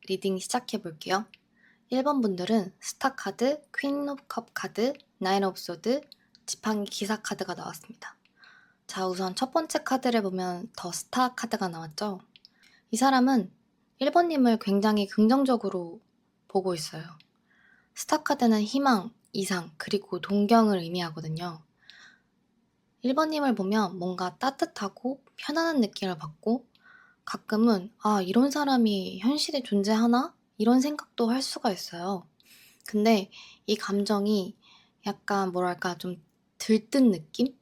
리딩 시작해 볼게요. 1번 분들은 스타 카드, 퀸 오브 컵 카드, 나인 오브 소드, 지팡이 기사 카드가 나왔습니다. 자, 우선 첫 번째 카드를 보면 더 스타 카드가 나왔죠. 이 사람은 1번님을 굉장히 긍정적으로 보고 있어요. 스타 카드는 희망, 이상, 그리고 동경을 의미하거든요. 1번님을 보면 뭔가 따뜻하고 편안한 느낌을 받고 가끔은 '아 이런 사람이 현실에 존재하나?' 이런 생각도 할 수가 있어요. 근데 이 감정이 약간 뭐랄까 좀 들뜬 느낌?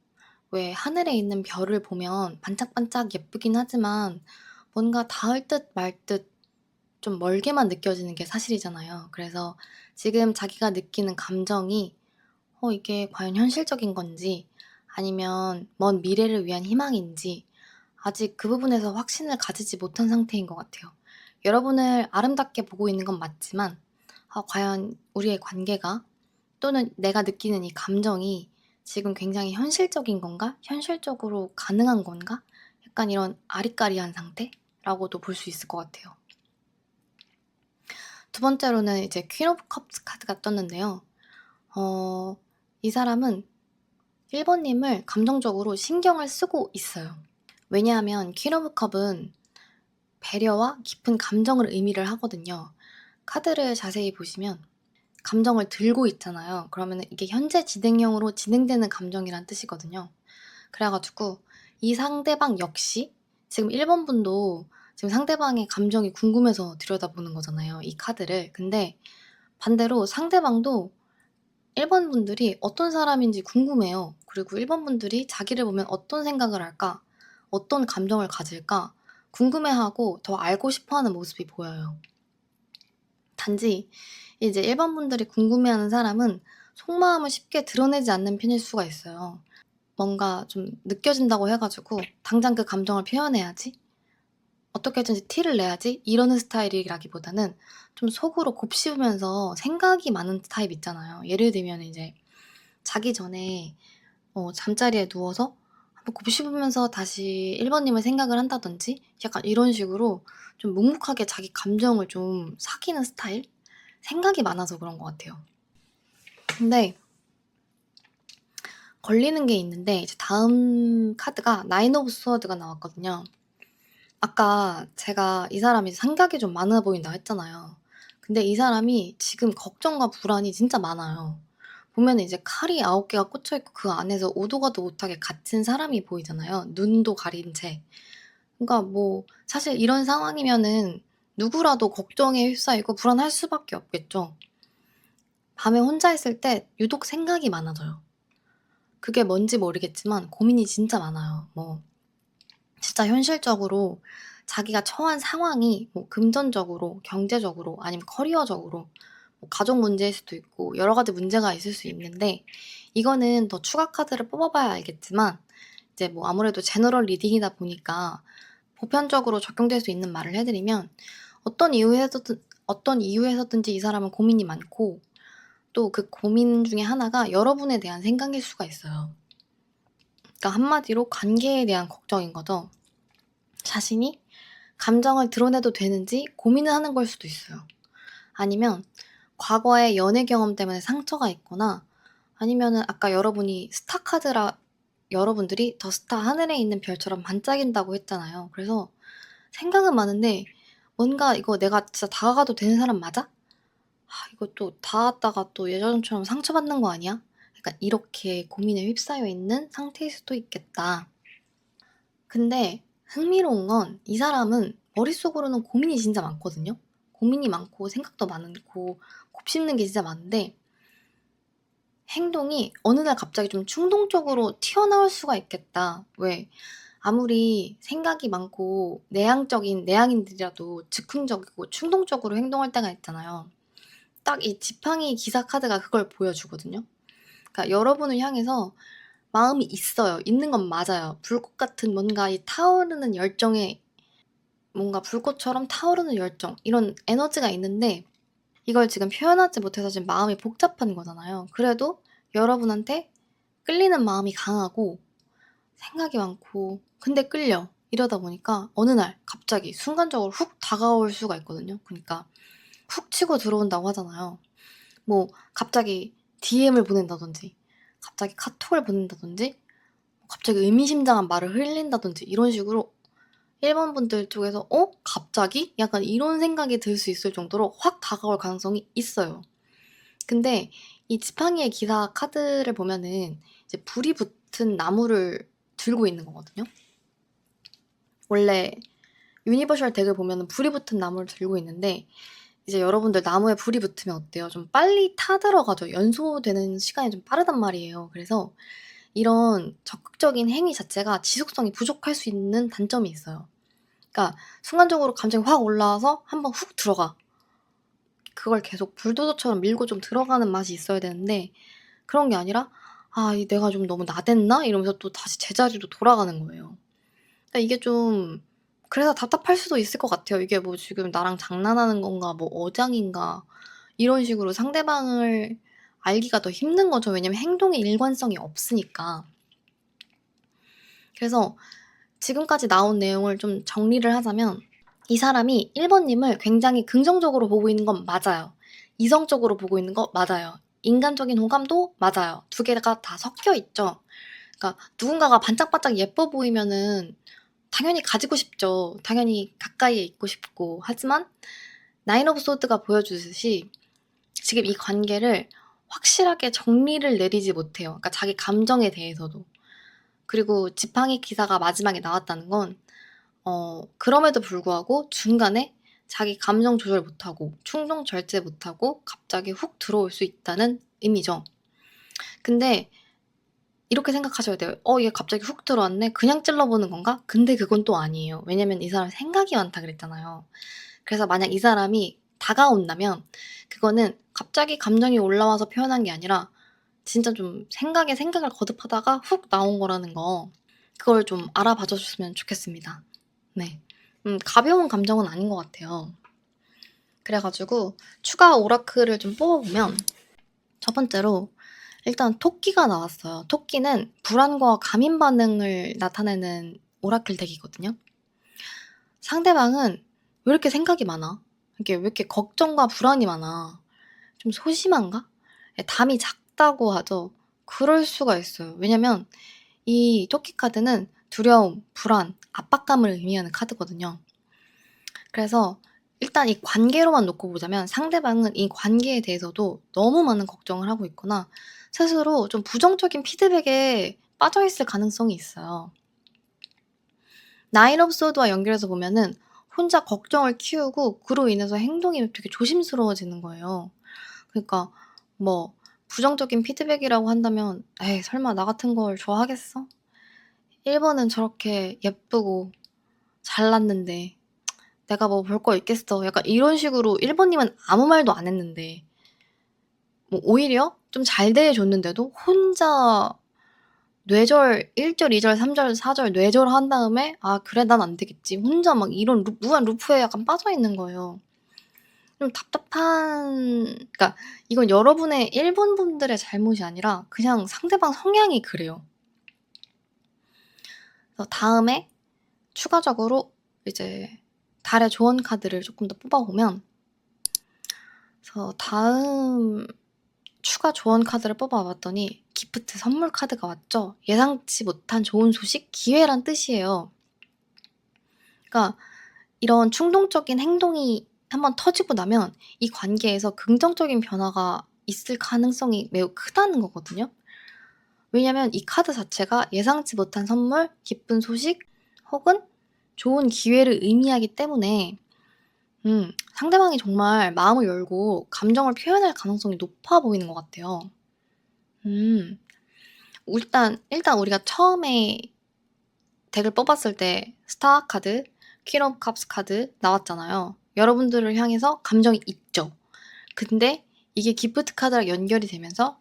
왜 하늘에 있는 별을 보면 반짝반짝 예쁘긴 하지만 뭔가 닿을 듯 말 듯 좀 멀게만 느껴지는 게 사실이잖아요. 그래서 지금 자기가 느끼는 감정이 이게 과연 현실적인 건지 아니면 먼 미래를 위한 희망인지 아직 그 부분에서 확신을 가지지 못한 상태인 것 같아요. 여러분을 아름답게 보고 있는 건 맞지만 과연 우리의 관계가 또는 내가 느끼는 이 감정이 지금 굉장히 현실적인 건가? 현실적으로 가능한 건가? 약간 이런 아리까리한 상태라고도 볼 수 있을 것 같아요. 두 번째로는 이제 퀸 오브 컵스 카드가 떴는데요. 이 사람은 1번 님을 감정적으로 신경을 쓰고 있어요. 왜냐하면 퀸 오브 컵은 배려와 깊은 감정을 의미를 하거든요. 카드를 자세히 보시면 감정을 들고 있잖아요. 그러면은 이게 현재 진행형으로 진행되는 감정이란 뜻이거든요. 그래 가지고 이 상대방 역시 지금 1번 분도 지금 상대방의 감정이 궁금해서 들여다보는 거잖아요, 이 카드를. 근데 반대로 상대방도 1번 분들이 어떤 사람인지 궁금해요. 그리고 1번 분들이 자기를 보면 어떤 생각을 할까? 어떤 감정을 가질까? 궁금해하고 더 알고 싶어 하는 모습이 보여요. 단지 이제 1번 분들이 궁금해하는 사람은 속마음을 쉽게 드러내지 않는 편일 수가 있어요. 뭔가 좀 느껴진다고 해 가지고 '당장 그 감정을 표현해야지. 어떻게든지 티를 내야지.' 이러는 스타일이라기보다는 좀 속으로 곱씹으면서 생각이 많은 타입 있잖아요. 예를 들면 이제 자기 전에 잠자리에 누워서 한번 곱씹으면서 다시 1번 님을 생각을 한다든지 약간 이런 식으로 좀 묵묵하게 자기 감정을 좀 삭히는 스타일? 생각이 많아서 그런 것 같아요. 근데 걸리는 게 있는데 이제 다음 카드가 나인 오브 스워드가 나왔거든요. 아까 제가 이 사람이 생각이 좀 많아 보인다 했잖아요. 근데 이 사람이 지금 걱정과 불안이 진짜 많아요. 보면은 이제 칼이 9개가 꽂혀 있고 그 안에서 오도 가도 못하게 갇힌 사람이 보이잖아요, 눈도 가린 채. 그러니까 뭐 사실 이런 상황이면은 누구라도 걱정에 휩싸이고 불안할 수밖에 없겠죠. 밤에 혼자 있을 때 유독 생각이 많아져요. 그게 뭔지 모르겠지만 고민이 진짜 많아요. 뭐 진짜 현실적으로 자기가 처한 상황이 뭐 금전적으로, 경제적으로 아니면 커리어적으로 뭐 가족 문제일 수도 있고 여러 가지 문제가 있을 수 있는데 이거는 더 추가 카드를 뽑아 봐야 알겠지만 이제 뭐 아무래도 제너럴 리딩이다 보니까 보편적으로 적용될 수 있는 말을 해 드리면 어떤 이유에서든지 이 사람은 고민이 많고 또 그 고민 중에 하나가 여러분에 대한 생각일 수가 있어요. 그러니까 한마디로 관계에 대한 걱정인 거죠. 자신이 감정을 드러내도 되는지 고민을 하는 걸 수도 있어요. 아니면 과거의 연애 경험 때문에 상처가 있거나 아니면은 아까 여러분이 스타 카드라 여러분들이 더 스타 하늘에 있는 별처럼 반짝인다고 했잖아요. 그래서 생각은 많은데 뭔가 '이거 내가 진짜 다가가도 되는 사람 맞아? 이거 또 닿았다가 또 예전처럼 상처받는 거 아니야?' 약간 이렇게 고민에 휩싸여 있는 상태일 수도 있겠다. 근데 흥미로운 건 이 사람은 머릿속으로는 고민이 진짜 많거든요. 고민이 많고 생각도 많고 곱씹는 게 진짜 많은데 행동이 어느 날 갑자기 좀 충동적으로 튀어나올 수가 있겠다. 왜 아무리 생각이 많고 내향적인 내향인들이라도 즉흥적이고 충동적으로 행동할 때가 있잖아요. 딱 이 지팡이 기사 카드가 그걸 보여주거든요. 그러니까 여러분을 향해서 마음이 있어요. 있는 건 맞아요. 불꽃 같은 뭔가 이 타오르는 열정에 뭔가 불꽃처럼 타오르는 열정 이런 에너지가 있는데 이걸 지금 표현하지 못해서 지금 마음이 복잡한 거잖아요. 그래도 여러분한테 끌리는 마음이 강하고 생각이 많고 근데 끌려. 이러다 보니까 어느 날 갑자기 순간적으로 훅 다가올 수가 있거든요. 그러니까 훅 치고 들어온다고 하잖아요. 뭐 갑자기 DM을 보낸다든지 갑자기 카톡을 보낸다든지 갑자기 의미심장한 말을 흘린다든지 이런 식으로 일본 분들 쪽에서 갑자기? 약간 이런 생각이 들 수 있을 정도로 확 다가올 가능성이 있어요. 근데 이 지팡이의 기사 카드를 보면은 이제 불이 붙은 나무를 들고 있는 거거든요. 원래 유니버셜 덱을 보면은 불이 붙은 나무를 들고 있는데 이제 여러분들 나무에 불이 붙으면 어때요? 좀 빨리 타들어가죠. 연소되는 시간이 좀 빠르단 말이에요. 그래서 이런 적극적인 행위 자체가 지속성이 부족할 수 있는 단점이 있어요. 그러니까 순간적으로 감정이 확 올라와서 한번 훅 들어가. 그걸 계속 불도저처럼 밀고 좀 들어가는 맛이 있어야 되는데 그런 게 아니라 '아 이 내가 좀 너무 나댔나?' 이러면서 또 다시 제자리로 돌아가는 거예요. 그러니까 이게 좀 그래서 답답할 수도 있을 것 같아요. 이게 뭐 지금 나랑 장난하는 건가 뭐 어장인가 이런 식으로 상대방을 알기가 더 힘든 거죠. 왜냐면 행동의 일관성이 없으니까. 그래서 지금까지 나온 내용을 좀 정리를 하자면 이 사람이 1 번님을 굉장히 긍정적으로 보고 있는 건 맞아요. 이성적으로 보고 있는 거 맞아요. 인간적인 호감도 맞아요. 두 개가 다 섞여 있죠. 그러니까 누군가가 반짝반짝 예뻐 보이면은 당연히 가지고 싶죠. 당연히 가까이에 있고 싶고. 하지만 나인 오브 소드가 보여주듯이 지금 이 관계를 확실하게 정리를 내리지 못해요. 그러니까 자기 감정에 대해서도. 그리고 지팡이 기사가 마지막에 나왔다는 건 그럼에도 불구하고 중간에 자기 감정 조절 못하고 충동 절제 못하고 갑자기 훅 들어올 수 있다는 의미죠. 근데 이렇게 생각하셔야 돼요. 얘 갑자기 훅 들어왔네. 그냥 찔러보는 건가? 근데 그건 또 아니에요. 왜냐면 이 사람 생각이 많다 그랬잖아요. 그래서 만약 이 사람이 다가온다면 그거는 갑자기 감정이 올라와서 표현한 게 아니라 진짜 좀 생각에 생각을 거듭하다가 훅 나온 거라는 거 그걸 좀 알아봐 주셨으면 좋겠습니다. 네. 가벼운 감정은 아닌 것 같아요. 그래 가지고 추가 오라클을 좀 뽑아보면 첫 번째로 일단 토끼가 나왔어요. 토끼는 불안과 감인 반응을 나타내는 오라클 덱이거든요. 상대방은 왜 이렇게 생각이 많아? 이게 왜 이렇게 걱정과 불안이 많아? 좀 소심한가? 예, 담이 작다고 하죠. 그럴 수가 있어요. 왜냐면 이 토끼 카드는 두려움, 불안, 압박감을 의미하는 카드거든요. 그래서 일단 이 관계로만 놓고 보자면 상대방은 이 관계에 대해서도 너무 많은 걱정을 하고 있거나 스스로 좀 부정적인 피드백에 빠져 있을 가능성이 있어요. 나인 오브 소드와 연결해서 보면은 혼자 걱정을 키우고 그로 인해서 행동이 되게 조심스러워지는 거예요. 그러니까 뭐 부정적인 피드백이라고 한다면 '에이 설마 나 같은 걸 좋아하겠어? 1 번은 저렇게 예쁘고 잘났는데 내가 뭐 볼 거 있겠어.' 약간 이런 식으로 1 번님은 아무 말도 안 했는데 뭐 오히려 좀 잘 대해 줬는데도 혼자 뇌절 1 절, 2 절, 3 절, 4절 뇌절한 다음에 '아 그래 난 안 되겠지.' 혼자 막 이런 무한 루프에 약간 빠져 있는 거예요. 좀 답답한 그러니까 이건 여러분의 일본 분들의 잘못이 아니라 그냥 상대방 성향이 그래요. 그래서 다음에 추가적으로 이제 달의 조언 카드를 쪼끔 더 뽑아 보면 그래서 다음 추가 조언 카드를 뽑아 봤더니 기프트 선물 카드가 왔죠. 예상치 못한 좋은 소식, 기회란 뜻이에요. 그러니까 이런 충동적인 행동이 한번 터지고 나면 이 관계에서 긍정적인 변화가 있을 가능성이 매우 크다는 거거든요. 왜냐면 이 카드 자체가 예상치 못한 선물, 기쁜 소식 혹은 좋은 기회를 의미하기 때문에 상대방이 정말 마음을 열고 감정을 표현할 가능성이 높아 보이는 것 같아요. 음. 일단 우리가 처음에 덱을 뽑았을 때 스타 카드, 퀸 오브 컵스 카드 나왔잖아요. 여러분들을 향해서 감정이 있죠. 근데 이게 기프트 카드랑 연결이 되면서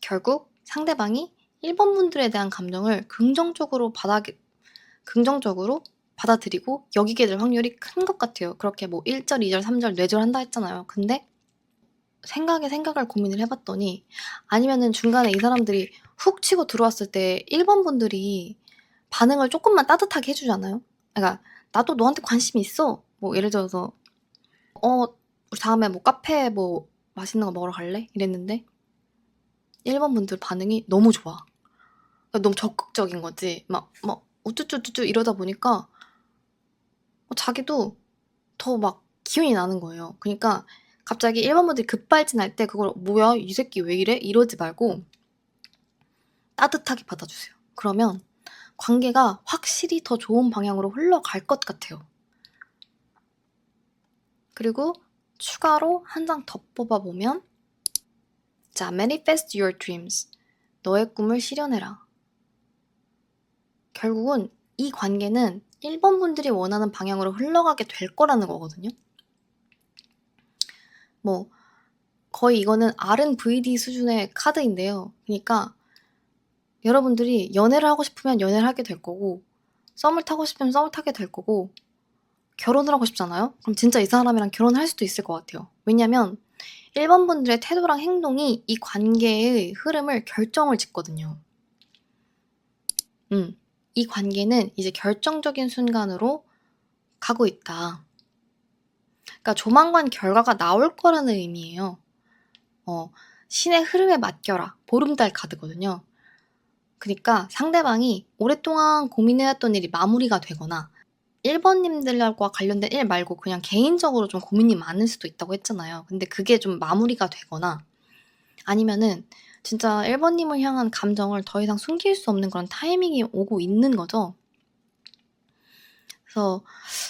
결국 상대방이 1 번 분들에 대한 감정을 긍정적으로 받아들이고 여기게 될 확률이 큰 것 같아요. 그렇게 뭐 1 절, 2 절, 3절 뇌절한다 했잖아요. 근데 생각에 생각을 고민을 해 봤더니 아니면은 중간에 이 사람들이 훅 치고 들어왔을 때 1번 분들이 반응을 쪼끔만 따뜻하게 해 주잖아요. 그러니까 "나도 너한테 관심이 있어." 뭐 예를 들어서 우리 다음에 뭐 카페 뭐 맛있는 거 먹으러 갈래?" 이랬는데 일본 분들 반응이 너무 좋아. 그러니까 너무 적극적인 거지. 막 우쭈쭈쭈쭈 이러다 보니까 자기도 더 막 기운이 나는 거예요. 그니까 갑자기 일본 분들이 급발진할 때 그걸 "뭐야 이 새끼 왜 이래?" 이러지 말고 따뜻하게 받아주세요. 그러면 관계가 확실히 더 좋은 방향으로 흘러갈 것 같아요. 그리고 추가로 한 장 더 뽑아 보면 자, manifest your dreams. 너의 꿈을 실현해라. 결국은 이 관계는 일본 분들이 원하는 방향으로 흘러가게 될 거라는 거거든요. 뭐 거의 이거는 R&VD 수준의 카드인데요. 그니까 여러분들이 연애를 하고 싶으면 연애를 하게 될 거고 썸을 타고 싶으면 썸을 타게 될 거고 결혼을 하고 싶잖아요? 그럼 진짜 이 사람이랑 결혼을 할 수도 있을 것 같아요. 왜냐면 일본 분들의 태도랑 행동이 이 관계의 흐름을 결정을 짓거든요. 이 관계는 이제 결정적인 순간으로 가고 있다. 그러니까 조만간 결과가 나올 거라는 의미예요. 신의 흐름에 맡겨라. 보름달 카드거든요. 그니까 상대방이 오랫동안 고민해왔던 일이 마무리가 되거나 1번님들과 관련된 일 말고 그냥 개인적으로 좀 고민이 많을 수도 있다고 했잖아요. 근데 그게 좀 마무리가 되거나 아니면은 진짜 1번님을 향한 감정을 더 이상 숨길 수 없는 그런 타이밍이 오고 있는 거죠. 그래서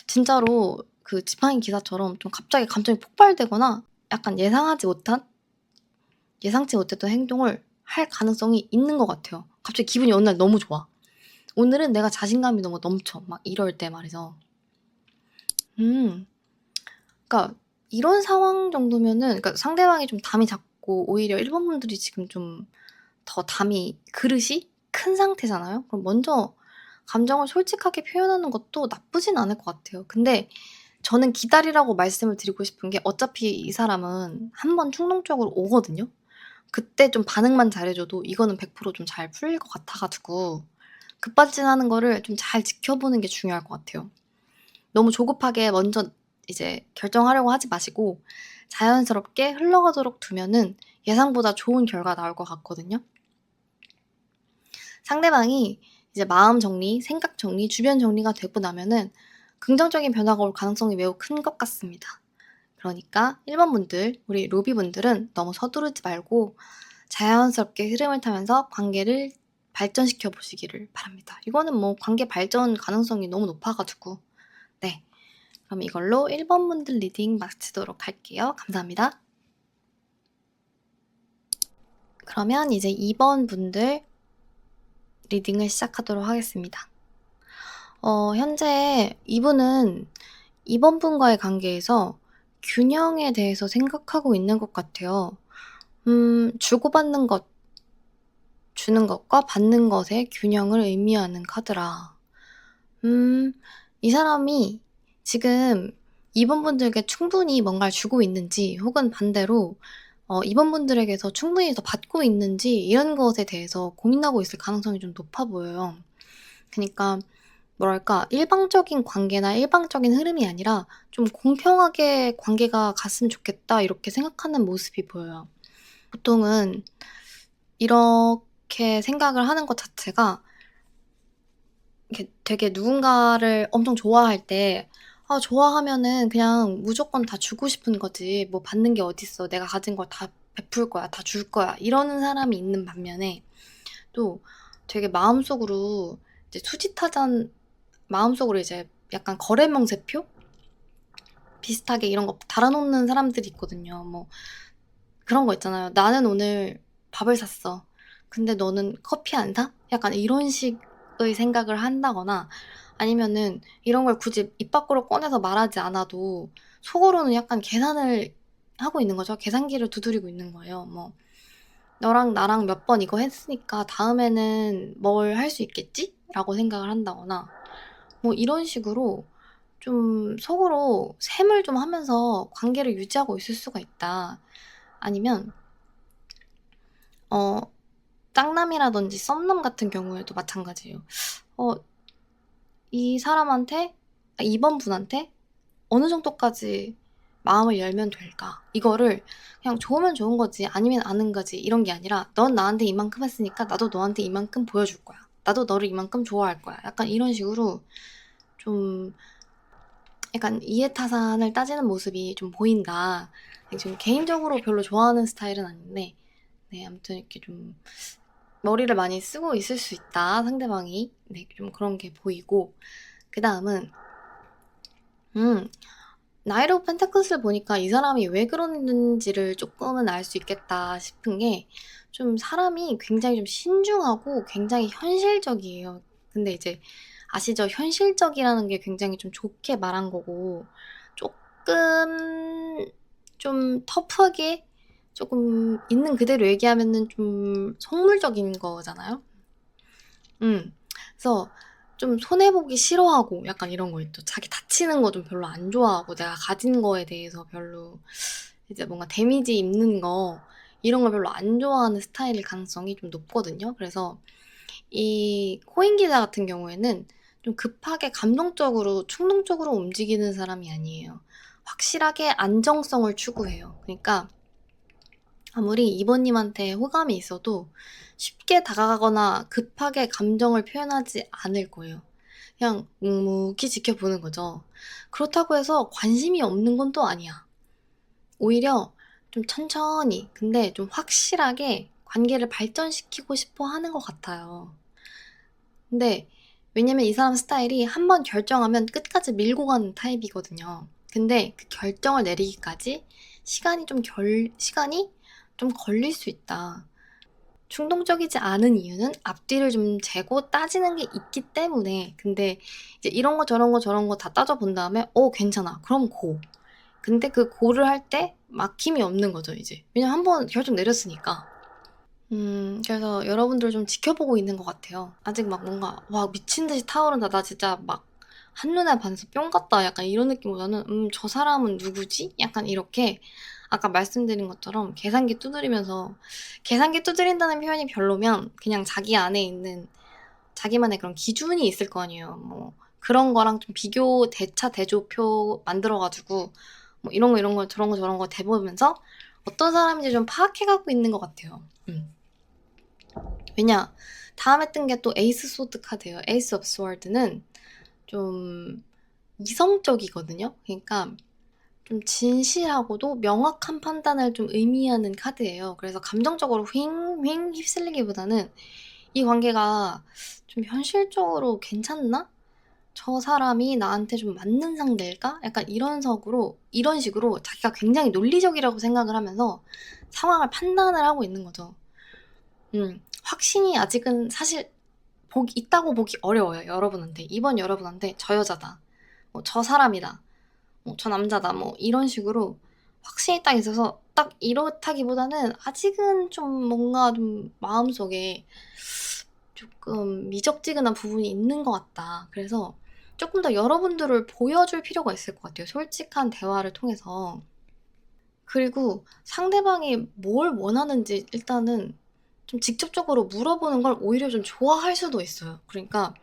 진짜로 그 지팡이 기사처럼 좀 갑자기 감정이 폭발되거나 약간 예상치 못했던 행동을 할 가능성이 있는 것 같아요. 갑자기 기분이 어느 날 너무 좋아. 오늘은 내가 자신감이 너무 넘쳐. 막 이럴 때 말이죠. 그러니까 이런 상황 정도면은 그러니까 상대방이 좀 담이 잡고 오히려 일본 분들이 지금 좀 더 그릇이 큰 상태잖아요. 그럼 먼저 감정을 솔직하게 표현하는 것도 나쁘진 않을 것 같아요. 근데 저는 기다리라고 말씀을 드리고 싶은 게 어차피 이 사람은 한 번 충동적으로 오거든요. 그때 좀 반응만 잘해 줘도 이거는 100% 좀 잘 풀릴 것 같아 가지고 급발진하는 거를 좀 잘 지켜보는 게 중요할 것 같아요. 너무 조급하게 먼저 이제 결정하려고 하지 마시고 자연스럽게 흘러가도록 두면은 예상보다 좋은 결과가 나올 것 같거든요. 상대방이 이제 마음 정리, 생각 정리, 주변 정리가 되고 나면은 긍정적인 변화가 올 가능성이 매우 큰 것 같습니다. 그러니까 1번 분들, 우리 로비 분들은 너무 서두르지 말고 자연스럽게 흐름을 타면서 관계를 발전시켜 보시기를 바랍니다. 이거는 뭐 관계 발전 가능성이 너무 높아 가지고. 네. 그럼 이걸로 1번 분들 리딩 마치도록 할게요. 감사합니다. 그러면 이제 2번 분들 리딩을 시작하도록 하겠습니다. 현재 이분은 2번 분과의 관계에서 균형에 대해서 생각하고 있는 것 같아요. 주고받는 것, 주는 것과 받는 것의 균형을 의미하는 카드라. 이 사람이 지금 이번 분들에게 충분히 뭔가를 주고 있는지 혹은 반대로 이번 분들에게서 충분히 더 받고 있는지 이런 것에 대해서 고민하고 있을 가능성이 좀 높아 보여요. 그니까 뭐랄까 일방적인 관계나 일방적인 흐름이 아니라 좀 '공평하게 관계가 갔으면 좋겠다.' 이렇게 생각하는 모습이 보여요. 보통은 이렇게 생각을 하는 것 자체가 이렇게 되게 누군가를 엄청 좋아할 때 좋아하면은 그냥 무조건 다 주고 싶은 거지 뭐 받는 게 어딨어. 내가 가진 걸 다 베풀 거야. 다 줄 거야. 이러는 사람이 있는 반면에 또 되게 마음속으로 이제 수지타산 마음속으로 이제 약간 거래 명세표 비슷하게 이런 거 달아 놓는 사람들이 있거든요. 뭐 그런 거 있잖아요. "나는 오늘 밥을 샀어. 근데 너는 커피 안 사?" 약간 이런 식의 생각을 한다거나 아니면은 이런 걸 굳이 입 밖으로 꺼내서 말하지 않아도 속으로는 약간 계산을 하고 있는 거죠. 계산기를 두드리고 있는 거예요. 뭐 "너랑 나랑 몇 번 이거 했으니까 다음에는 뭘 할 수 있겠지?"라고 생각을 한다거나 뭐 이런 식으로 좀 속으로 셈을 좀 하면서 관계를 유지하고 있을 수가 있다. 아니면 어 짝남이라든지 썸남 같은 경우에도 마찬가지예요. 이 사람한테, 이번 분한테 어느 정도까지 마음을 열면 될까? 이거를 그냥 좋으면 좋은 거지, 아니면 아는 거지, 이런 게 아니라 넌 나한테 이만큼 했으니까 나도 너한테 이만큼 보여줄 거야. 나도 너를 이만큼 좋아할 거야. 약간 이런 식으로 좀 약간 이해타산을 따지는 모습이 좀 보인다. 지금 개인적으로 별로 좋아하는 스타일은 아닌데, 네, 아무튼 이렇게 좀 머리를 많이 쓰고 있을 수 있다, 상대방이. 네, 좀 그런 게 보이고. 그 다음은, 나이트 오브 펜타클스를 보니까 이 사람이 왜 그러는지를 조금은 알 수 있겠다 싶은 게, 좀 사람이 굉장히 좀 신중하고 굉장히 현실적이에요. 근데 이제 아시죠? 현실적이라는 게 굉장히 좀 좋게 말한 거고, 조금 좀 터프하게 조금 있는 그대로 얘기하면은 좀 속물적인 거잖아요. 그래서 좀 손해보기 싫어하고 약간 이런 거 있죠. 자기 다치는 거 좀 별로 안 좋아하고, 내가 가진 거에 대해서 별로 이제 뭔가 데미지 입는 거 이런 걸 별로 안 좋아하는 스타일일 가능성이 좀 높거든요. 그래서 이 코인 기자 같은 경우에는 좀 급하게 감정적으로 충동적으로 움직이는 사람이 아니에요. 확실하게 안정성을 추구해요. 그러니까 아무리 이번님한테 호감이 있어도 쉽게 다가가거나 급하게 감정을 표현하지 않을 거예요. 그냥 묵묵히 지켜보는 거죠. 그렇다고 해서 관심이 없는 건 또 아니야. 오히려 좀 천천히, 근데 좀 확실하게 관계를 발전시키고 싶어 하는 것 같아요. 근데 왜냐면 이 사람 스타일이 한번 결정하면 끝까지 밀고 가는 타입이거든요. 근데 그 결정을 내리기까지 시간이 좀 걸릴 수 있다. 충동적이지 않은 이유는 앞뒤를 좀 재고 따지는 게 있기 때문에. 근데 이제 이런 거 저런 거 저런 거 다 따져본 다음에 괜찮아. 그럼 고. 근데 그 고를 할 때 막힘이 없는 거죠, 이제. 왜냐면 한번 결정 내렸으니까. 그래서 여러분들 좀 지켜보고 있는 것 같아요. 아직 막 뭔가 와 미친 듯이 타오른다. 나 진짜 막 한눈에 반해서 뿅 같다. 약간 이런 느낌보다는 저 사람은 누구지? 약간 이렇게 아까 말씀드린 것처럼 계산기 두드리면서, 계산기 두드린다는 표현이 별로면 그냥 자기 안에 있는 자기만의 그런 기준이 있을 거 아니에요. 뭐 그런 거랑 좀 비교 대차 대조표 만들어가지고 뭐 이런 거 저런 거 저런 거 대보면서 어떤 사람인지 좀 파악해가고 있는 것 같아요. 왜냐, 다음에 뜬 게 또 에이스 소드 카드예요. 에이스 오브 스워드는 좀 이성적이거든요. 그러니까 좀 진실하고도 명확한 판단을 좀 의미하는 카드예요. 그래서 감정적으로 휑휑 휩쓸리기보다는 이 관계가 좀 현실적으로 괜찮나? 저 사람이 나한테 좀 맞는 상대일까? 약간 이런 식으로 자기가 굉장히 논리적이라고 생각을 하면서 상황을 판단을 하고 있는 거죠. 확신이 아직은 사실 있다고 보기 어려워요, 여러분한테. 이번 여러분한테 저 여자다, 뭐 저 사람이다, 뭐 저 남자다, 뭐 이런 식으로 확신이 딱 있어서 딱 이렇다기보다는 아직은 좀 뭔가 좀 마음속에 조금 미적지근한 부분이 있는 것 같다. 그래서 조금 더 여러분들을 보여줄 필요가 있을 것 같아요, 솔직한 대화를 통해서. 그리고 상대방이 뭘 원하는지 일단은 좀 직접적으로 물어보는 걸 오히려 좀 좋아할 수도 있어요. 그러니까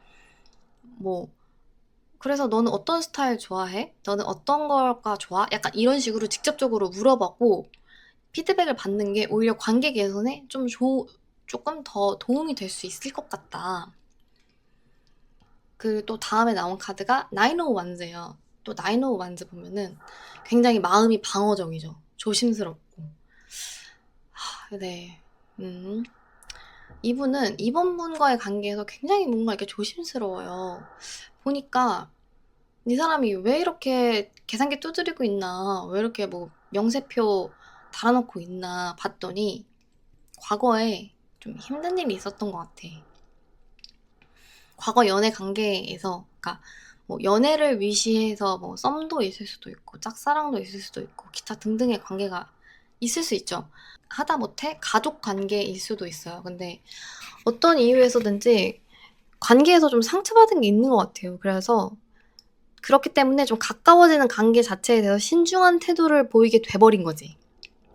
뭐 그래서 너는 어떤 스타일 좋아해? 너는 어떤 걸까 좋아? 약간 이런 식으로 직접적으로 물어봤고 피드백을 받는 게 오히려 관계 개선에 조금 더 도움이 될 수 있을 것 같다. 그 또 다음에 나온 카드가 나인 오브 완즈예요. 또 나인 오브 완즈 보면은 굉장히 마음이 방어적이죠. 조심스럽고. 네. 이분은 이번 분과의 관계에서 굉장히 뭔가 이렇게 조심스러워요. 보니까 이 사람이 왜 이렇게 계산기 두드리고 있나, 왜 이렇게 뭐 명세표 달아놓고 있나 봤더니 과거에 좀 힘든 일이 있었던 것 같아. 과거 연애 관계에서, 그러니까 뭐 연애를 위시해서 뭐 썸도 있을 수도 있고 짝사랑도 있을 수도 있고 기타 등등의 관계가 있을 수 있죠. 하다못해 가족 관계일 수도 있어요. 근데 어떤 이유에서든지 관계에서 좀 상처받은 게 있는 것 같아요. 그래서 그렇기 때문에 좀 가까워지는 관계 자체에 대해서 신중한 태도를 보이게 돼버린 거지.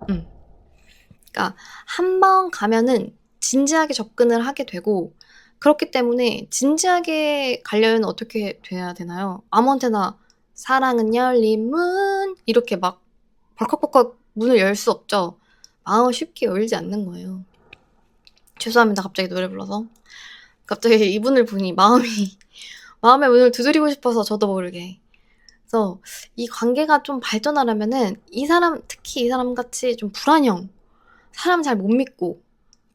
그러니까 한 번 가면은 진지하게 접근을 하게 되고, 그렇기 때문에 진지하게 가려면 어떻게 돼야 되나요? 아무한테나 "사랑은 열린 문." 이렇게 막 벌컥벌컥 문을 열 수 없죠. 마음을 쉽게 열지 않는 거예요. 죄송합니다. 갑자기 노래 불러서. 갑자기 이분을 보니 마음이 마음의 문을 두드리고 싶어서 저도 모르게. 그래서 이 관계가 좀 발전하려면은 이 사람, 특히 이 사람같이 좀 불안형, 사람 잘 못 믿고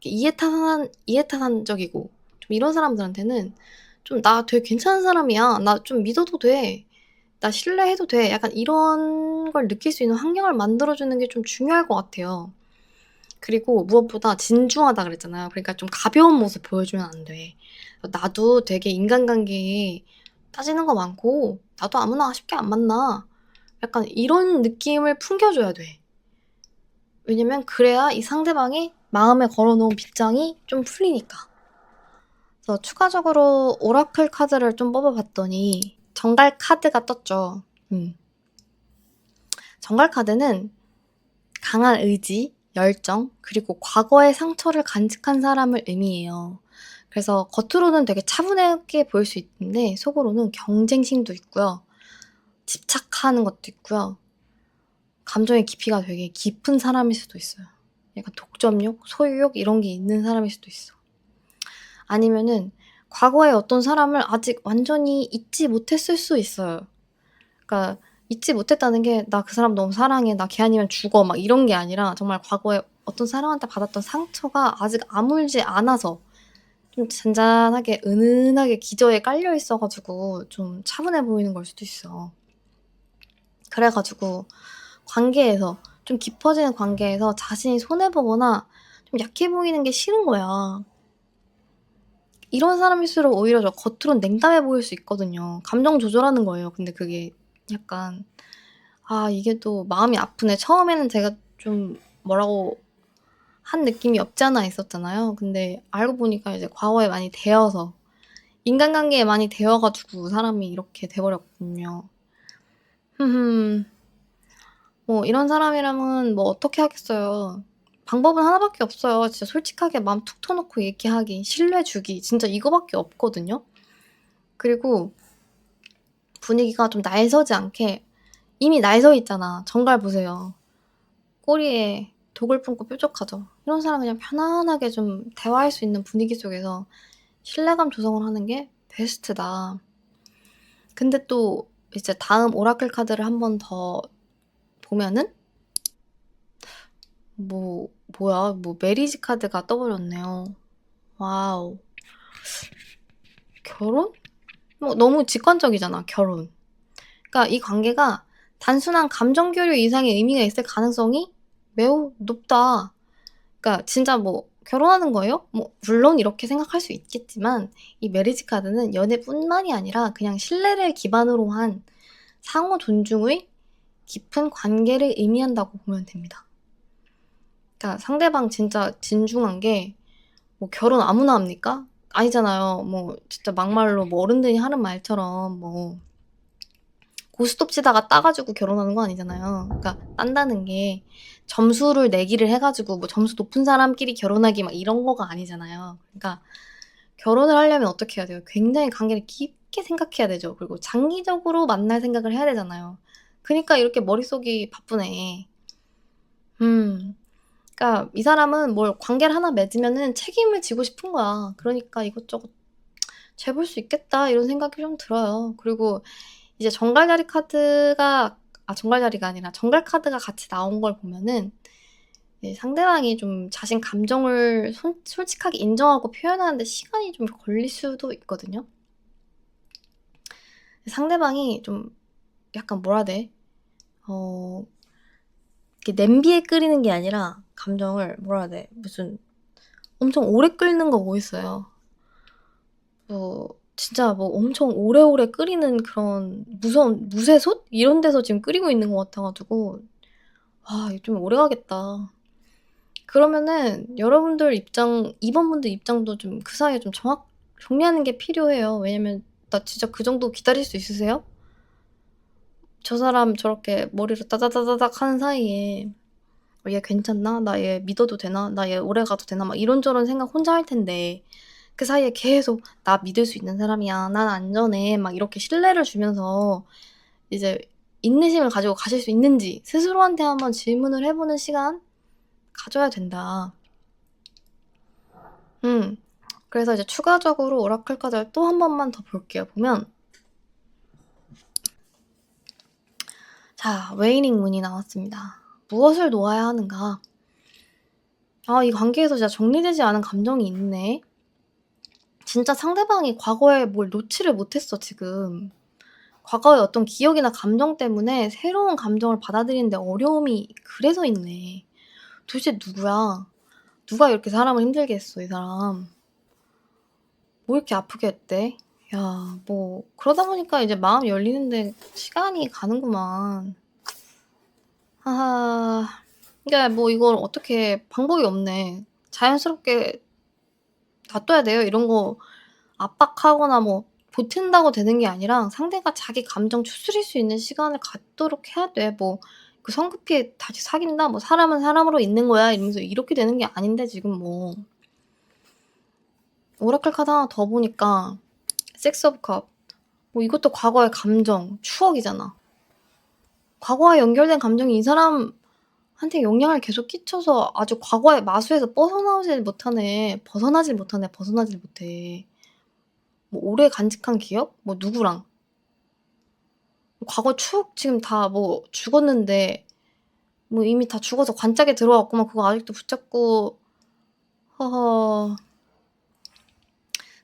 이해타산적이고 좀 이런 사람들한테는 좀 "나 되게 괜찮은 사람이야. 나 좀 믿어도 돼. 나 신뢰해도 돼." 약간 이런 걸 느낄 수 있는 환경을 만들어 주는 게 좀 중요할 것 같아요. 그리고 무엇보다 진중하다 그랬잖아요. 그러니까 좀 가벼운 모습 보여주면 안 돼. "나도 되게 인간관계에 따지는 거 많고 나도 아무나 쉽게 안 만나." 약간 이런 느낌을 풍겨줘야 돼. 왜냐면 그래야 이 상대방이 마음에 걸어 놓은 빗장이 좀 풀리니까. 그래서 추가적으로 오라클 카드를 좀 뽑아 봤더니 정갈 카드가 떴죠. 정갈 카드는 강한 의지, 열정, 그리고 과거의 상처를 간직한 사람을 의미해요. 그래서 겉으로는 되게 차분하게 보일 수 있는데 속으로는 경쟁심도 있고요. 집착하는 것도 있고요. 감정의 깊이가 되게 깊은 사람일 수도 있어요. 약간 독점욕, 소유욕 이런 게 있는 사람일 수도 있어. 아니면은 과거의 어떤 사람을 아직 완전히 잊지 못했을 수 있어요. 그러니까 잊지 못했다는 게 '나 그 사람 너무 사랑해. 나 걔 아니면 죽어.' 막 이런 게 아니라 정말 과거에 어떤 사람한테 받았던 상처가 아직 아물지 않아서 좀 잔잔하게 은은하게 기저에 깔려 있어 가지고 좀 차분해 보이는 걸 수도 있어. 그래 가지고 관계에서, 좀 깊어지는 관계에서 자신이 손해 보거나 좀 약해 보이는 게 싫은 거야. 이런 사람일수록 오히려 저 겉으론 냉담해 보일 수 있거든요. 감정 조절하는 거예요. 근데 그게 약간 이게 또 마음이 아프네. 처음에는 제가 좀 뭐라고 한 느낌이 없지 않아 있었잖아요. 근데 알고 보니까 이제 과거에 많이 데여서, 인간관계에 많이 데여 가지고 사람이 이렇게 돼 버렸거든요. 흠흠. 뭐 이런 사람이랑은 뭐 어떻게 하겠어요. 방법은 하나밖에 없어요. 진짜 솔직하게 마음 툭 터 놓고 얘기하기, 신뢰 주기, 진짜 이거밖에 없거든요. 그리고 분위기가 좀 날 서지 않게, 이미 날 서 있잖아. 정갈 보세요. 꼬리에 독을 품고 뾰족하죠. 이런 사람 그냥 편안하게 좀 대화할 수 있는 분위기 속에서 신뢰감 조성을 하는 게 베스트다. 근데 또 이제 다음 오라클 카드를 한 번 더 보면은 뭐야, 메리지 카드가 떠 버렸네요. 와우. 결혼? 너무 직관적이잖아, 결혼. 그러니까 이 관계가 단순한 감정 교류 이상의 의미가 있을 가능성이 매우 높다. 그러니까 진짜 뭐 결혼하는 거예요? 물론 이렇게 생각할 수 있겠지만 이 메리지 카드는 연애뿐만이 아니라 그냥 신뢰를 기반으로 한 상호 존중의 깊은 관계를 의미한다고 보면 됩니다. 그러니까 상대방 진짜 진중한 게 결혼 아무나 합니까? 아니잖아요. 진짜 막말로 어른들이 하는 말처럼 고스톱 치다가 따 가지고 결혼하는 거 아니잖아요. 그러니까 딴다는 게 점수를 내기를 해 가지고 점수 높은 사람끼리 결혼하기 막 이런 거가 아니잖아요. 그러니까 결혼을 하려면 어떻게 해야 돼요? 굉장히 관계를 깊게 생각해야 되죠. 그리고 장기적으로 만날 생각을 해야 되잖아요. 그니까 이렇게 머릿속이 바쁘네. 그러니까 이 사람은 관계를 하나 맺으면은 책임을 지고 싶은 거야. 그러니까 이것저것 재볼 수 있겠다 이런 생각이 좀 들어요. 그리고 이제 정갈자리 카드가, 정갈자리가 아니라 정갈 카드가 같이 나온 걸 보면은 상대방이 좀 자신 감정을 솔직하게 인정하고 표현하는 데 시간이 좀 걸릴 수도 있거든요. 상대방이 좀 약간 뭐라 해야 돼? 이렇게 냄비에 끓이는 게 아니라 감정을 뭐라 해야 돼? 무슨 엄청 오래 끓는 거 있어요. 진짜 엄청 오래오래 끓이는 그런 무서운 무쇠솥? 이런 데서 지금 끓이고 있는 것 같아 가지고 이거 좀 오래 가겠다. 그러면은 여러분들 입장, 2번 분들 입장도 좀 그 사이에 좀 정리하는 게 필요해요. 왜냐면 나 진짜 그 정도 기다릴 수 있으세요? 저 사람 저렇게 머리로 따다다다닥 하는 사이에 얘 괜찮나? 나 얘 믿어도 되나? 나 얘 오래 가도 되나? 막 이런저런 생각 혼자 할 텐데 그 사이에 계속 "나 믿을 수 있는 사람이야. 난 안전해." 막 이렇게 신뢰를 주면서 이제 인내심을 가지고 가실 수 있는지 스스로한테 한번 질문을 해 보는 시간 가져야 된다. 그래서 이제 추가적으로 오라클 카드를 또 한 번만 더 볼게요. 보면 자, 웨이닝 문이 나왔습니다. 무엇을 놓아야 하는가? 이 관계에서 진짜 정리되지 않은 감정이 있네. 진짜 상대방이 과거에 뭘 놓지를 못했어 지금. 과거의 어떤 기억이나 감정 때문에 새로운 감정을 받아들이는 데 어려움이 그래서 있네. 도대체 누구야? 누가 이렇게 사람을 힘들게 했어 이 사람. 뭐 이렇게 아프게 했대? 야 뭐 그러다 보니까 이제 마음이 열리는데 시간이 가는구만. 하하. 그러니까 뭐 이걸 어떻게 방법이 없네. 자연스럽게 놔둬야 돼요. 이런 거 압박하거나 뭐 보탠다고 되는 게 아니라 상대가 자기 감정 추스릴 수 있는 시간을 갖도록 해야 돼. 뭐 그 성급히 다시 사귄다 뭐 "사람은 사람으로 있는 거야." 이러면서 이렇게 되는 게 아닌데 지금 뭐. 오라클 카드 하나 더 보니까 식스 오브 컵. 뭐 이것도 과거의 감정, 추억이잖아. 과거와 연결된 감정이 이 사람한테 영향을 계속 끼쳐서 아주 과거의 마수에서 벗어나질 못해. 뭐 오래 간직한 기억? 뭐 누구랑. 과거 추억 지금 다 뭐 죽었는데 뭐 이미 다 죽어서 관짝에 들어왔구만 그거 아직도 붙잡고 허허.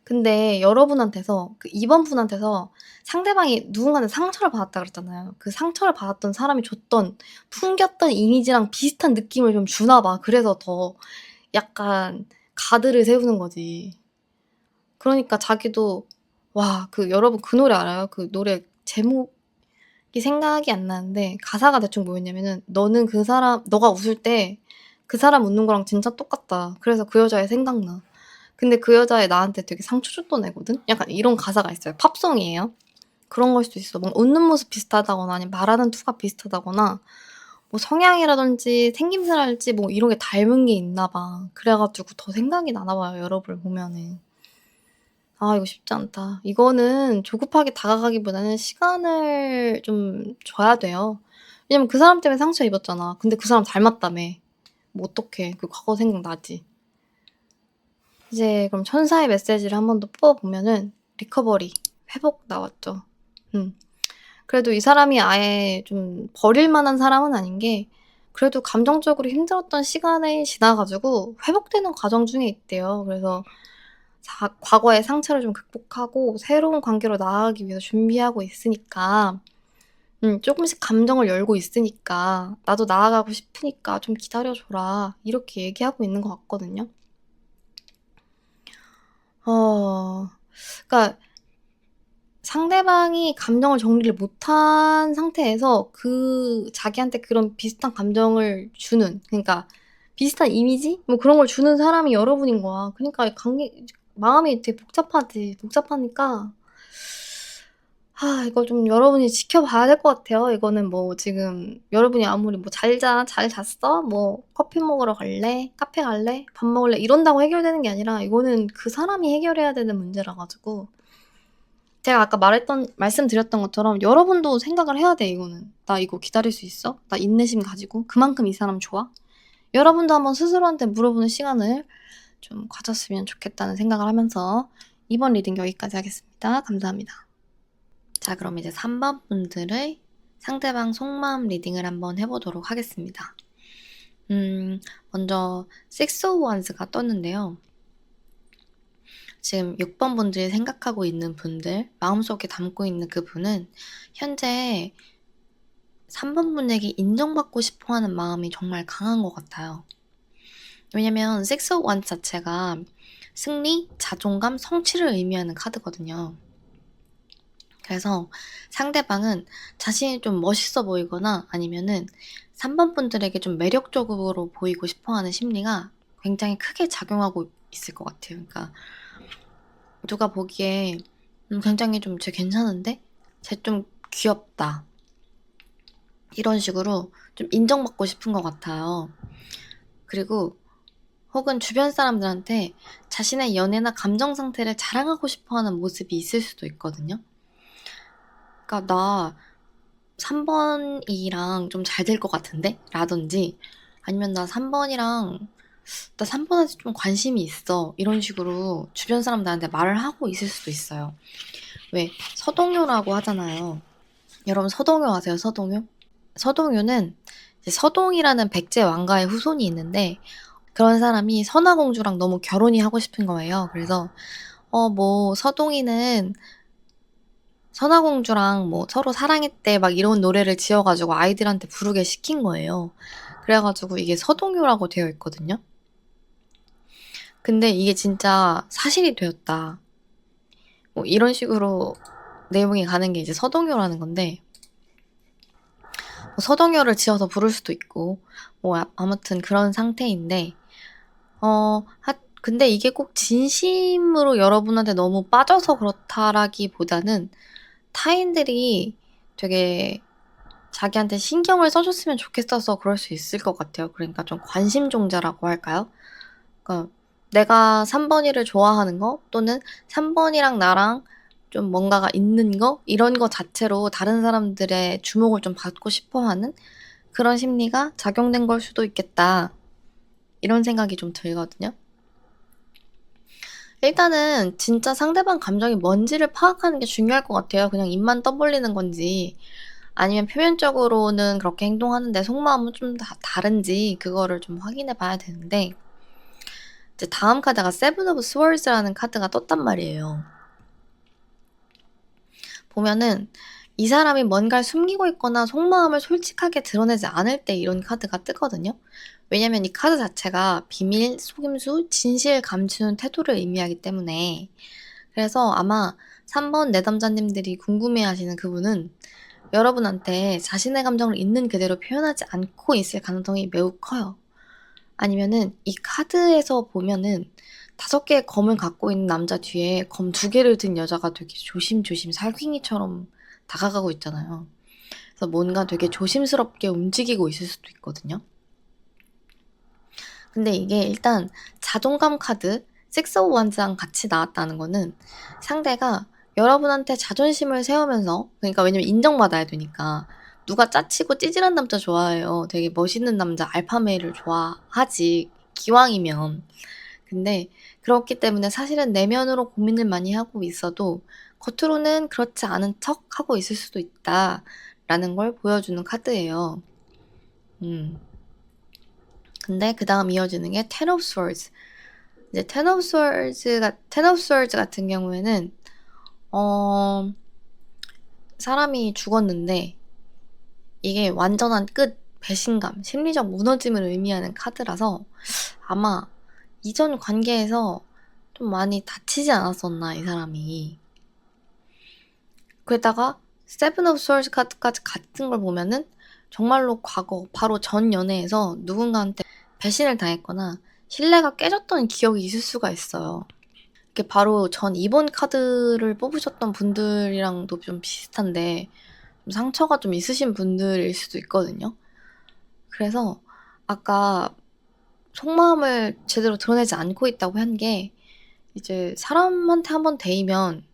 근데 여러분한테서 그 2번 분한테서 상대방이 누군가는 상처를 받았다 그랬잖아요. 그 상처를 받았던 사람이 줬던 풍겼던 이미지랑 비슷한 느낌을 좀 주나 봐. 그래서 더 약간 가드를 세우는 거지. 그러니까 자기도 와 여러분 그 노래 알아요? 그 노래 제목이 생각이 안 나는데 가사가 대충 뭐였냐면은 "너는 그 사람 너가 웃을 때 그 사람 웃는 거랑 진짜 똑같다. 그래서 그 여자애 생각나. 근데 그 여자애 나한테 되게 상처 줬던 애거든." 약간 이런 가사가 있어요. 팝송이에요. 그런 걸 수도 있어. 뭔가 웃는 모습 비슷하다거나 아니면 말하는 투가 비슷하다거나 뭐 성향이라든지 생김새랄지 뭐 이런 게 닮은 게 있나 봐. 그래 가지고 더 생각이 나나 봐요, 여러분을 보면은. 이거 쉽지 않다. 이거는 조급하게 다가가기보다는 시간을 좀 줘야 돼요. 왜냐면 그 사람 때문에 상처 입었잖아. 근데 그 사람 닮았다며. 뭐 어떡해. 그 과거 생각나지. 이제 그럼 천사의 메시지를 한 번 더 뽑아 보면은 리커버리, 회복 나왔죠. 그래도 이 사람이 아예 좀 버릴 만한 사람은 아닌 게 그래도 감정적으로 힘들었던 시간이 지나 가지고 회복되는 과정 중에 있대요. 그래서 과거의 상처를 좀 극복하고 새로운 관계로 나아가기 위해서 준비하고 있으니까 쪼금씩 감정을 열고 있으니까 "나도 나아가고 싶으니까 좀 기다려 줘라." 이렇게 얘기하고 있는 것 같거든요. 어 그러니까 상대방이 감정을 정리를 못한 상태에서 자기한테 그런 비슷한 감정을 주는 그러니까 비슷한 이미지 뭐 그런 걸 주는 사람이 여러분인 거야. 그니까 이 관계 마음이 되게 복잡하지. 복잡하니까 이거 좀 여러분이 지켜봐야 될 것 같아요. 이거는 뭐 지금 여러분이 아무리 뭐 "잘 자. 잘 잤어?" 뭐 "커피 먹으러 갈래? 카페 갈래? 밥 먹을래?" 이런다고 해결되는 게 아니라 이거는 그 사람이 해결해야 되는 문제라 가지고 제가 아까 말씀드렸던 것처럼 여러분도 생각을 해야 돼 이거는. '나 이거 기다릴 수 있어? 나 인내심 가지고 그만큼 이 사람 좋아?' 여러분도 한번 스스로한테 물어보는 시간을 좀 가졌으면 좋겠다는 생각을 하면서 이번 리딩 여기까지 하겠습니다. 감사합니다. 자 그럼 이제 3번 분들의 상대방 속마음 리딩을 한번 해 보도록 하겠습니다. 먼저 Six of Wands가 떴는데요. 지금 6번 분들이 생각하고 있는 분들, 마음속에 담고 있는 그분은 현재 3번 분에게 인정받고 싶어 하는 마음이 정말 강한 것 같아요. 왜냐면 Six of Wands 자체가 승리, 자존감, 성취를 의미하는 카드거든요. 그래서 상대방은 자신이 좀 멋있어 보이거나 아니면은 3번 분들에게 좀 매력적으로 보이고 싶어 하는 심리가 굉장히 크게 작용하고 있을 것 같아요. 그러니까 누가 보기에 굉장히 좀 '쟤 괜찮은데? 쟤 좀 귀엽다.' 이런 식으로 좀 인정받고 싶은 것 같아요. 그리고 혹은 주변 사람들한테 자신의 연애나 감정 상태를 자랑하고 싶어하는 모습이 있을 수도 있거든요. 그러니까 "나 3 번이랑 좀 잘 될 것 같은데?" 라든지 아니면 "나 3 번이랑 나 3 번한테 좀 관심이 있어." 이런 식으로 주변 사람들한테 말을 하고 있을 수도 있어요. 왜 서동요라고 하잖아요. 여러분 서동요 아세요? 서동요? 서동요는 이제 서동이라는 백제 왕가의 후손이 있는데 그런 사람이 선화공주랑 너무 결혼이 하고 싶은 거예요. 그래서 뭐 "서동이는 선화공주랑 뭐 서로 사랑했대." 막 이런 노래를 지어 가지고 아이들한테 부르게 시킨 거예요. 그래 가지고 이게 서동요라고 되어 있거든요. 근데 이게 진짜 사실이 되었다. 뭐 이런 식으로 내용이 가는 게 이제 서동요라는 건데 뭐 서동요를 지어서 부를 수도 있고 뭐 아무튼 그런 상태인데 근데 이게 꼭 진심으로 여러분한테 너무 빠져서 그렇다라기보다는 타인들이 되게 자기한테 신경을 써 줬으면 좋겠어서 그럴 수 있을 것 같아요. 그러니까 좀 관심종자라고 할까요? 그러니까 내가 3 번이를 좋아하는 거 또는 3 번이랑 나랑 좀 뭔가가 있는 거 이런 거 자체로 다른 사람들의 주목을 좀 받고 싶어 하는 그런 심리가 작용된 걸 수도 있겠다. 이런 생각이 좀 들거든요. 일단은 진짜 상대방 감정이 뭔지를 파악하는 게 중요할 것 같아요. 그냥 입만 떠벌리는 건지 아니면 표면적으로는 그렇게 행동하는데 속마음은 좀 다른지 그거를 좀 확인해 봐야 되는데 이제 다음 카드가 세븐 오브 스월드라는 카드가 떴단 말이에요. 보면은 이 사람이 뭔가를 숨기고 있거나 속마음을 솔직하게 드러내지 않을 때 이런 카드가 뜨거든요. 왜냐면 이 카드 자체가 비밀, 속임수, 진실 감추는 태도를 의미하기 때문에 그래서 아마 3번 내담자님들이 궁금해하시는 그분은 여러분한테 자신의 감정을 있는 그대로 표현하지 않고 있을 가능성이 매우 커요. 아니면은 이 카드에서 보면은 5 개의 검을 갖고 있는 남자 뒤에 검 2 개를 든 여자가 되게 조심조심 살쾡이처럼 다가가고 있잖아요. 그래서 뭔가 되게 조심스럽게 움직이고 있을 수도 있거든요. 근데 이게 일단 자존감 카드 식스 오브 원즈랑 같이 나왔다는 거는 상대가 여러분한테 자존심을 세우면서 그러니까 왜냐면 인정받아야 되니까 누가 짜치고 찌질한 남자 좋아해요. 되게 멋있는 남자 알파메일을 좋아하지 기왕이면. 근데 그렇기 때문에 사실은 내면으로 고민을 많이 하고 있어도 겉으로는 그렇지 않은 척하고 있을 수도 있다라는 걸 보여주는 카드예요. 음. 근데 그다음 이어지는 게 텐 오브 스워드스. 이제 텐 오브 스워드 같은 경우에는 어 사람이 죽었는데 이게 완전한 끝, 배신감, 심리적 무너짐을 의미하는 카드라서 아마 이전 관계에서 좀 많이 다치지 않았었나 이 사람이. 게다가 세븐 오브 스워드 카드까지 같은 걸 보면은 정말로 과거 바로 전 연애에서 누군가한테 배신을 당했거나 신뢰가 깨졌던 기억이 있을 수가 있어요. 이게 바로 전 2번 카드를 뽑으셨던 분들이랑도 좀 비슷한데 좀 상처가 좀 있으신 분들일 수도 있거든요. 그래서 아까 속마음을 제대로 드러내지 않고 있다고 한 게 이제 사람한테 한번 데이면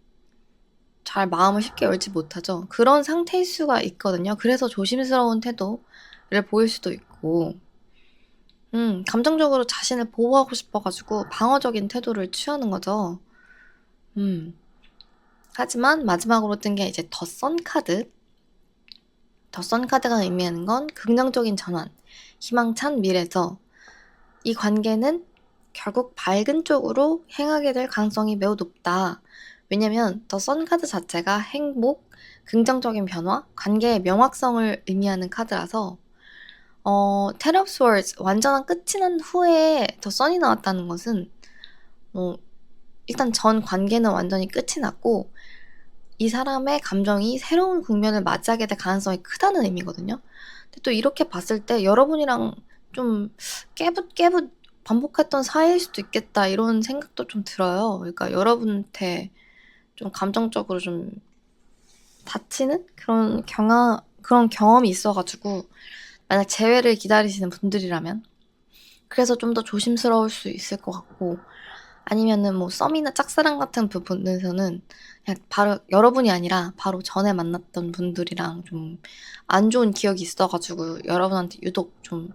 잘 마음을 쉽게 열지 못하죠. 그런 상태일 수가 있거든요. 그래서 조심스러운 태도를 보일 수도 있고 감정적으로 자신을 보호하고 싶어 가지고 방어적인 태도를 취하는 거죠. 음. 하지만 마지막으로 뜬 게 이제 더 선 카드. 더 선 카드가 의미하는 건 긍정적인 전환, 희망찬 미래죠. 이 관계는 결국 밝은 쪽으로 행하게 될 가능성이 매우 높다. 왜냐면 더 선 카드 자체가 행복, 긍정적인 변화, 관계의 명확성을 의미하는 카드라서 텐 오브 스워드스 완전한 끝이 난 후에 더 선이 나왔다는 것은 일단 전 관계는 완전히 끝이 났고 이 사람의 감정이 새로운 국면을 맞이하게 될 가능성이 크다는 의미거든요. 근데 또 이렇게 봤을 때 '여러분이랑 좀 깨뵣깨뵣 반복했던 사이일 수도 있겠다.' 이런 생각도 좀 들어요. 그러니까 여러분한테 좀 감정적으로 좀 다치는 그런 경험이 있어가지고 만약 재회를 기다리시는 분들이라면 그래서 좀 더 조심스러울 수 있을 것 같고 아니면은 뭐 썸이나 짝사랑 같은 부분에서는 그냥 바로 여러분이 아니라 바로 전에 만났던 분들이랑 좀 안 좋은 기억이 있어가지고 여러분한테 유독 좀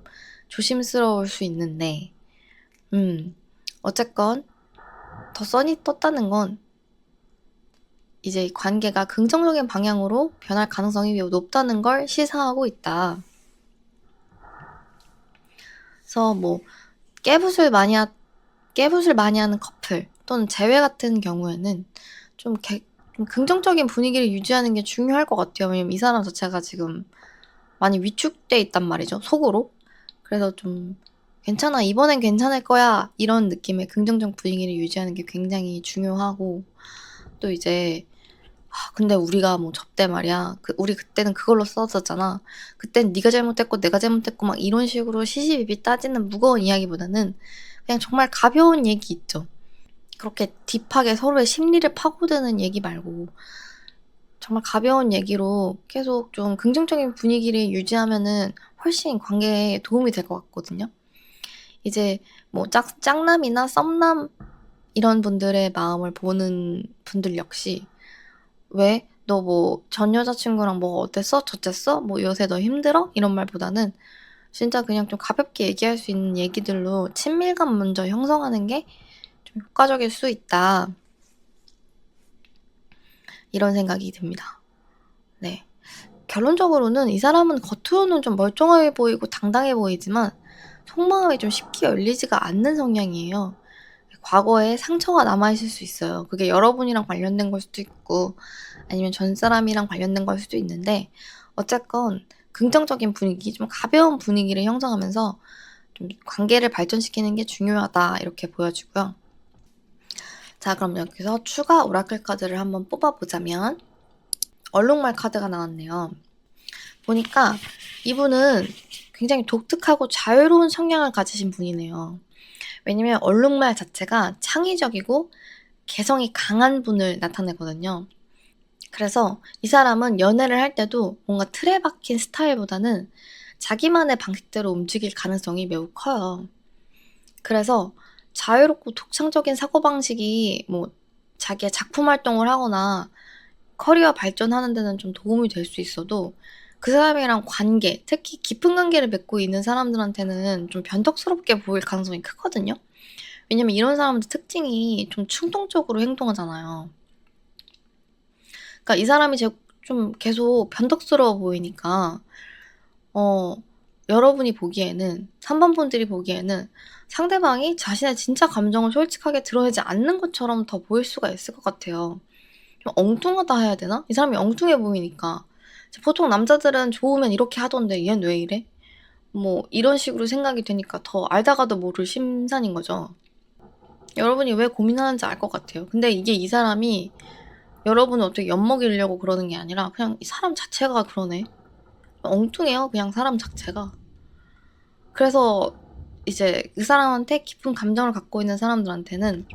조심스러울 수 있는데 어쨌건 더 선이 떴다는 건 이제 관계가 긍정적인 방향으로 변할 가능성이 매우 높다는 걸 시사하고 있다. 그래서 뭐 깨붓을 많이 하는 커플 또는 재회 같은 경우에는 좀 긍정적인 분위기를 유지하는 게 중요할 것 같아요. 왜냐면 이 사람 자체가 지금 많이 위축돼 있단 말이죠, 속으로. 그래서 좀 괜찮아, 이번엔 괜찮을 거야, 이런 느낌의 긍정적 분위기를 유지하는 게 굉장히 중요하고 또 이제 근데 우리가 뭐 접대 말이야. 우리 그때는 그걸로 싸웠었잖아. 그땐 네가 잘못했고 내가 잘못했고 막 이런 식으로 시시비비 따지는 무거운 이야기보다는 그냥 정말 가벼운 얘기 있죠. 그렇게 딥하게 서로의 심리를 파고드는 얘기 말고 정말 가벼운 얘기로 계속 좀 긍정적인 분위기를 유지하면은 훨씬 관계에 도움이 될 것 같거든요. 이제 뭐 짝남이나 썸남 이런 분들의 마음을 보는 분들 역시 왜? 너 뭐 전 여자친구랑 뭐 어땠어? 저쨌어? 뭐 요새 너 힘들어? 이런 말보다는 진짜 그냥 좀 가볍게 얘기할 수 있는 얘기들로 친밀감 먼저 형성하는 게 좀 효과적일 수 있다. 이런 생각이 듭니다. 네. 결론적으로는 이 사람은 겉으로는 좀 멀쩡해 보이고 당당해 보이지만 속마음이 좀 쉽게 열리지가 않는 성향이에요. 과거에 상처가 남아있을 수 있어요. 그게 여러분이랑 관련된 걸 수도 있고 아니면 전 사람이랑 관련된 걸 수도 있는데 어쨌건 긍정적인 분위기, 좀 가벼운 분위기를 형성하면서 좀 관계를 발전시키는 게 중요하다 이렇게 보여지고요. 자, 그럼 여기서 추가 오라클 카드를 한번 뽑아보자면 얼룩말 카드가 나왔네요. 보니까 이분은 굉장히 독특하고 자유로운 성향을 가지신 분이네요. 왜냐면 얼룩말 자체가 창의적이고 개성이 강한 분을 나타내거든요. 그래서 이 사람은 연애를 할 때도 뭔가 틀에 박힌 스타일보다는 자기만의 방식대로 움직일 가능성이 매우 커요. 그래서 자유롭고 독창적인 사고방식이 뭐 자기의 작품 활동을 하거나 커리어 발전하는 데는 좀 도움이 될 수 있어도 그 사람이랑 관계, 특히 깊은 관계를 맺고 있는 사람들한테는 좀 변덕스럽게 보일 가능성이 크거든요. 왜냐면 이런 사람들 특징이 좀 충동적으로 행동하잖아요. 그러니까 이 사람이 좀 계속 변덕스러워 보이니까 여러분이 보기에는 3번 분들이 보기에는 상대방이 자신의 진짜 감정을 솔직하게 드러내지 않는 것처럼 더 보일 수가 있을 것 같아요. 좀 엉뚱하다 해야 되나? 이 사람이 엉뚱해 보이니까. 보통 남자들은 좋으면 이렇게 하던데 얘는 왜 이래? 뭐 이런 식으로 생각이 되니까 더 알다가도 모를 심산인 거죠. 여러분이 왜 고민하는지 알 것 같아요. 근데 이게 이 사람이 여러분을 어떻게 엿먹이려고 그러는 게 아니라 그냥 이 사람 자체가 그러네. 엉뚱해요, 그냥 사람 자체가. 그래서 이제 그 사람한테 깊은 감정을 갖고 있는 사람들한테는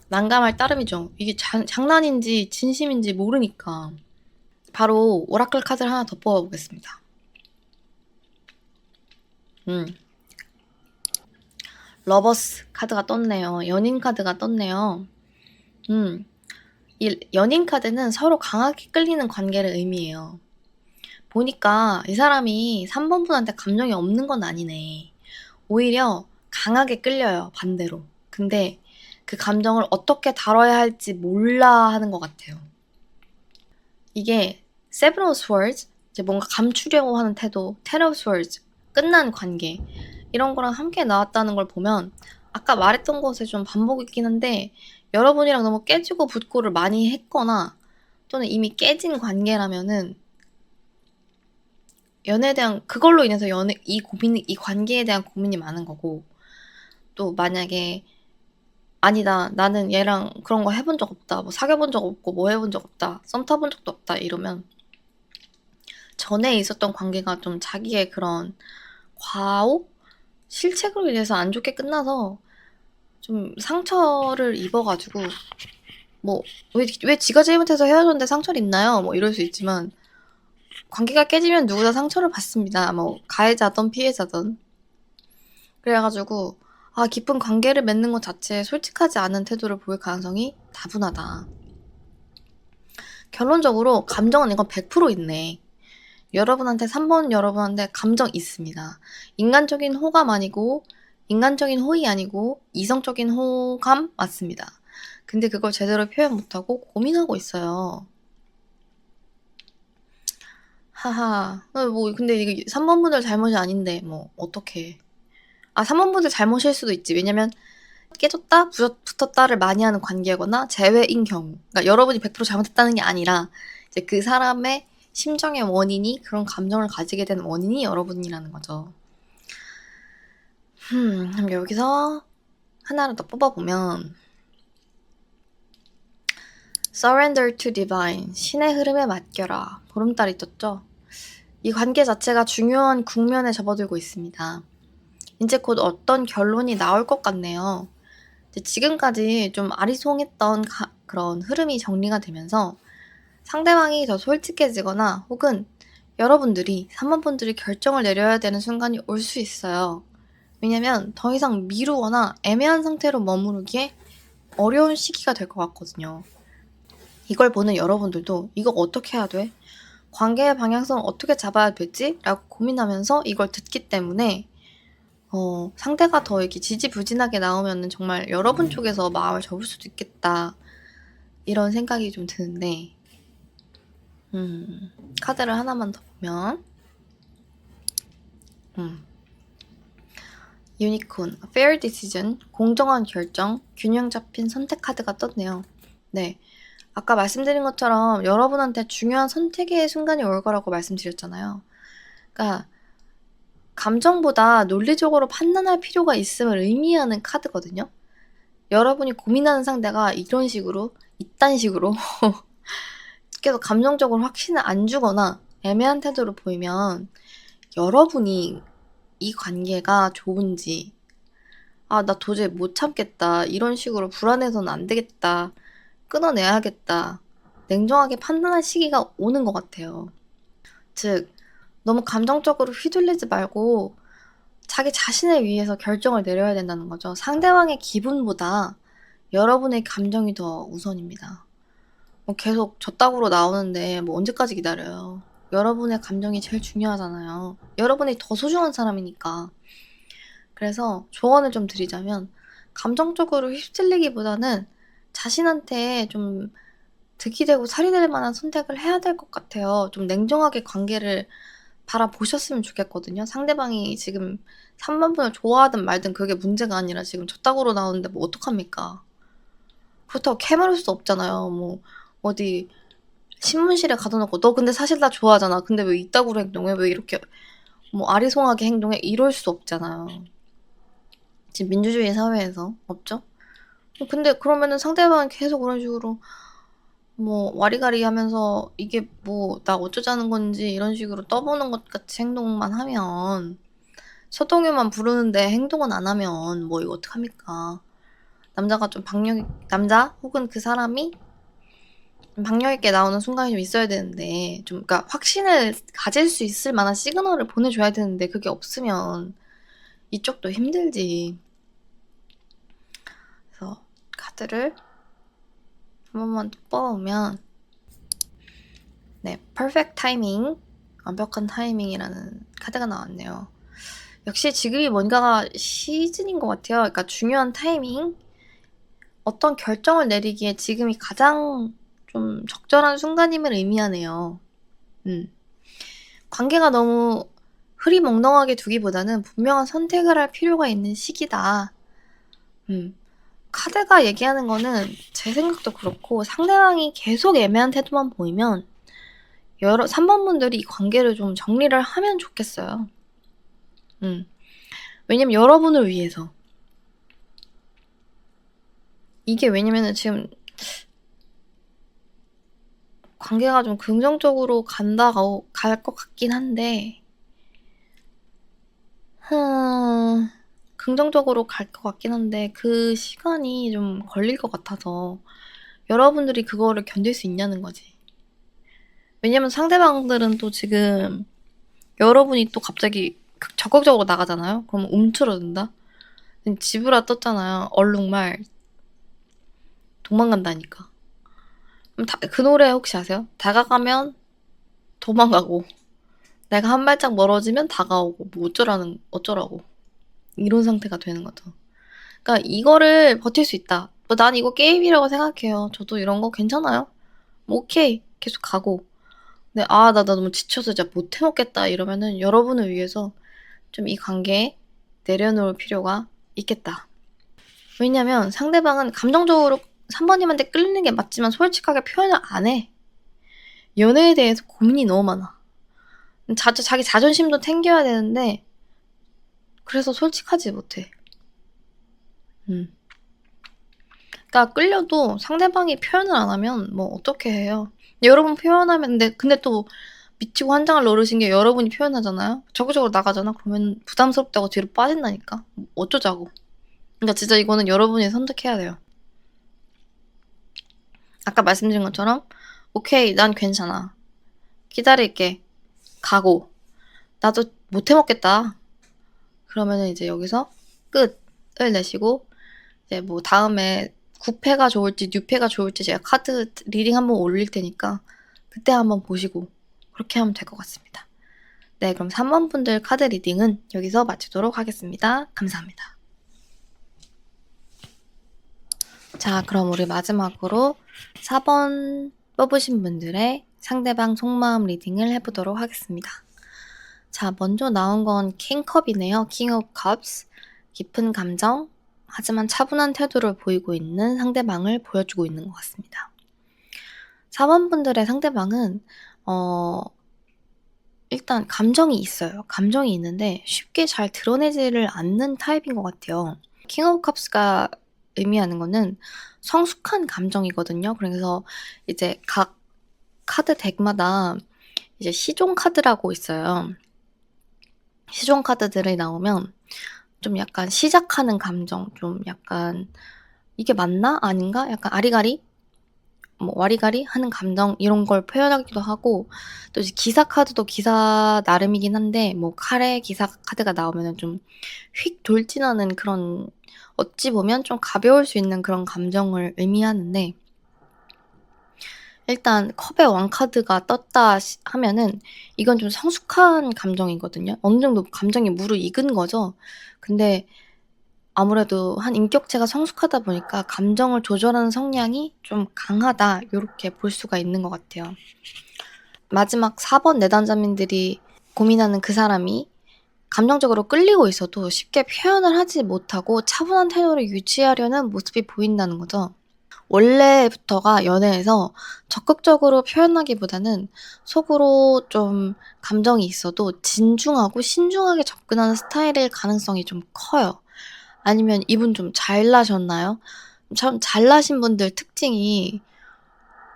난감할 따름이죠. 이게 장난인지 진심인지 모르니까. 바로 오라클 카드를 하나 더 뽑아보겠습니다. 러버스 카드가 떴네요. 연인 카드가 떴네요. 이 연인 카드는 서로 강하게 끌리는 관계를 의미해요. 보니까 이 사람이 3번 분한테 감정이 없는 건 아니네. 오히려 강하게 끌려요, 반대로. 근데 그 감정을 어떻게 다뤄야 할지 몰라 하는 것 같아요. 이게 Seven of Swords, 이제 뭔가 감추려고 하는 태도, Ten of Swords, 끝난 관계 이런 거랑 함께 나왔다는 걸 보면 아까 말했던 것에 좀 반복이긴 한데 여러분이랑 너무 깨지고 붙고를 많이 했거나 또는 이미 깨진 관계라면은 연애에 대한 그걸로 인해서 이 관계에 대한 고민이 많은 거고 또 만약에 아니다, 나는 얘랑 그런 거 해본 적 없다, 뭐 사귀어본 적 없고 뭐 해본 적 없다, 썸 타본 적도 없다 이러면 전에 있었던 관계가 좀 자기의 그런 과오? 실책으로 인해서 안 좋게 끝나서 좀 상처를 입어가지고 뭐 왜 지가 잘못해서 헤어졌는데 상처를 입나요? 뭐 이럴 수 있지만 관계가 깨지면 누구나 상처를 받습니다. 뭐 가해자든 피해자든. 그래가지고 깊은 관계를 맺는 것 자체에 솔직하지 않은 태도를 보일 가능성이 다분하다. 결론적으로 감정은 이건 100% 있네. 3번 여러분한테 감정 있습니다. 인간적인 호감 아니고 인간적인 호의 아니고 이성적인 호감 맞습니다. 근데 그걸 제대로 표현 못하고 고민하고 있어요. 하하. 뭐 근데 이게 3번 분들 잘못이 아닌데 뭐 어떡해. 3번 분들 잘못일 수도 있지. 왜냐면 깨졌다 붙었다를 많이 하는 관계거나 재회인 경우, 그러니까 여러분이 100% 잘못했다는 게 아니라 이제 그 사람의 심정의 원인이, 그런 감정을 가지게 된 원인이 여러분이라는 거죠. 그럼 여기서 하나를 더 뽑아보면 Surrender to Divine, 신의 흐름에 맡겨라. 보름달이 떴죠. 이 관계 자체가 중요한 국면에 접어들고 있습니다. 이제 곧 어떤 결론이 나올 것 같네요. 지금까지 좀 아리송했던 그런 흐름이 정리가 되면서 상대방이 더 솔직해지거나 혹은 여러분들이 3번 분들이 결정을 내려야 되는 순간이 올 수 있어요. 왜냐면 더 이상 미루거나 애매한 상태로 머무르기에 어려운 시기가 될 것 같거든요. 이걸 보는 여러분들도 이거 어떻게 해야 돼? 관계의 방향성을 어떻게 잡아야 되지? 라고 고민하면서 이걸 듣기 때문에 상대가 더 이렇게 지지부진하게 나오면은 정말 여러분 쪽에서 마음을 접을 수도 있겠다. 이런 생각이 좀 드는데, 카드를 하나만 더 보면, 유니콘, fair decision, 공정한 결정, 균형 잡힌 선택 카드가 떴네요. 네. 아까 말씀드린 것처럼 여러분한테 중요한 선택의 순간이 올 거라고 말씀드렸잖아요. 그러니까 감정보다 논리적으로 판단할 필요가 있음을 의미하는 카드거든요. 여러분이 고민하는 상대가 이딴 식으로 계속 감정적으로 확신을 안 주거나 애매한 태도를 보이면 여러분이 이 관계가 좋은지, 나 도저히 못 참겠다, 이런 식으로 불안해서는 안 되겠다, 끊어내야겠다, 냉정하게 판단할 시기가 오는 것 같아요. 즉, 너무 감정적으로 휘둘리지 말고 자기 자신을 위해서 결정을 내려야 된다는 거죠. 상대방의 기분보다 여러분의 감정이 더 우선입니다. 계속 저 따구로 나오는데 뭐 언제까지 기다려요. 여러분의 감정이 제일 중요하잖아요. 여러분이 더 소중한 사람이니까. 그래서 조언을 좀 드리자면 감정적으로 휩쓸리기보다는 자신한테 좀 득이 되고 살이 될 만한 선택을 해야 될 것 같아요. 좀 냉정하게 관계를 바라보셨으면 좋겠거든요. 상대방이 지금 3번 분을 좋아하든 말든 그게 문제가 아니라 지금 저 따구로 나오는데 뭐 어떡합니까? 그렇다고 캐물을 수 없잖아요. 뭐 어디 신문실에 가둬놓고 너 근데 사실 나 좋아하잖아. 근데 왜 이따구로 행동해? 왜 이렇게 뭐 아리송하게 행동해? 이럴 수 없잖아요. 지금 민주주의 사회에서 없죠? 근데 그러면은 상대방은 계속 그런 식으로 뭐 와리가리 하면서 이게 뭐 나 어쩌자는 건지 이런 식으로 떠보는 것 같이 행동만 하면, 서동요만 부르는데 행동은 안 하면 뭐 이거 어떡합니까? 남자가 좀 남자 혹은 그 사람이 박력 있게 나오는 순간이 좀 있어야 되는데, 좀 그러니까 확신을 가질 수 있을 만한 시그널을 보내줘야 되는데 그게 없으면 이쪽도 힘들지. 그래서 카드를 한 번만 또 뽑아보면, 네, perfect timing, 완벽한 타이밍이라는 카드가 나왔네요. 역시 지금이 뭔가가 시즌인 것 같아요. 그러니까 중요한 타이밍, 어떤 결정을 내리기에 지금이 가장 좀 적절한 순간임을 의미하네요. 관계가 너무 흐리멍덩하게 두기보다는 분명한 선택을 할 필요가 있는 시기다. 카드가 얘기하는 거는 제 생각도 그렇고 상대방이 계속 애매한 태도만 보이면 3번 분들이 이 관계를 좀 정리를 하면 좋겠어요. 왜냐면 여러분을 위해서. 이게 왜냐면은 지금 관계가 좀 긍정적으로 갈 것 같긴 한데, 긍정적으로 갈 것 같긴 한데 그 시간이 좀 걸릴 것 같아서 여러분들이 그거를 견딜 수 있냐는 거지. 왜냐면 상대방들은 또 지금 여러분이 또 갑자기 적극적으로 나가잖아요. 그럼 움츠러든다. 지브라 떴잖아요. 얼룩말 도망간다니까. 그 노래 혹시 아세요? 다가가면 도망가고 내가 한 발짝 멀어지면 다가오고 뭐 어쩌라고 이런 상태가 되는 거죠. 그러니까 이거를 버틸 수 있다. 뭐 난 이거 게임이라고 생각해요. 저도 이런 거 괜찮아요. 뭐 오케이 계속 가고. 근데 나 너무 지쳐서 진짜 못 해먹겠다 이러면은 여러분을 위해서 좀 이 관계에 내려놓을 필요가 있겠다. 왜냐면 상대방은 감정적으로 3번님한테 끌리는 게 맞지만 솔직하게 표현을 안 해. 연애에 대해서 고민이 너무 많아. 자기 자존심도 챙겨야 되는데 그래서 솔직하지 못해. 그러니까 끌려도 상대방이 표현을 안 하면 뭐 어떻게 해요. 여러분 표현하면 근데 또 미치고 한장을 노르신 게 여러분이 표현하잖아요. 적극적으로 나가잖아. 그러면 부담스럽다고 뒤로 빠진다니까. 어쩌자고. 그러니까 진짜 이거는 여러분이 선택해야 돼요. 아까 말씀드린 것처럼 오케이 난 괜찮아. 기다릴게. 가고. 나도 못 해먹겠다. 그러면은 이제 여기서 끝을 내시고 이제 뭐 다음에 9패가 좋을지 6패가 좋을지 제가 카드 리딩 한번 올릴 테니까 그때 한번 보시고 그렇게 하면 될 것 같습니다. 네, 그럼 3번 분들 카드 리딩은 여기서 마치도록 하겠습니다. 감사합니다. 자, 그럼 우리 마지막으로 4번 뽑으신 분들의 상대방 속마음 리딩을 해보도록 하겠습니다. 자, 먼저 나온 건 킹컵이네요. 킹 오브 컵스. 깊은 감정, 하지만 차분한 태도를 보이고 있는 상대방을 보여주고 있는 것 같습니다. 4번 분들의 상대방은 일단 감정이 있어요. 감정이 있는데 쉽게 잘 드러내지를 않는 타입인 것 같아요. 킹 오브 컵스가 의미하는 거는 성숙한 감정이거든요. 그래서 이제 각 카드 덱마다 이제 시종 카드라고 있어요. 시종 카드들이 나오면 좀 약간 시작하는 감정, 좀 약간 이게 맞나? 아닌가? 약간 아리가리? 뭐 와리가리 하는 감정 이런 걸 표현하기도 하고 또 이제 기사 카드도 기사 나름이긴 한데 뭐 카레 기사 카드가 나오면은 좀 휙 돌진하는 그런 어찌 보면 좀 가벼울 수 있는 그런 감정을 의미하는데 일단 컵의 왕 카드가 떴다 하면은 이건 좀 성숙한 감정이거든요. 어느 정도 감정이 무르익은 거죠. 근데 아무래도 한 인격체가 성숙하다 보니까 감정을 조절하는 성향이 좀 강하다 요렇게 볼 수가 있는 것 같아요. 마지막 4번 내단자민들이 고민하는 그 사람이 감정적으로 끌리고 있어도 쉽게 표현을 하지 못하고 차분한 태도를 유지하려는 모습이 보인다는 거죠. 원래부터가 연애에서 적극적으로 표현하기보다는 속으로 좀 감정이 있어도 진중하고 신중하게 접근하는 스타일일 가능성이 좀 커요. 아니면 이분 좀 잘나셨나요? 참 잘나신 분들 특징이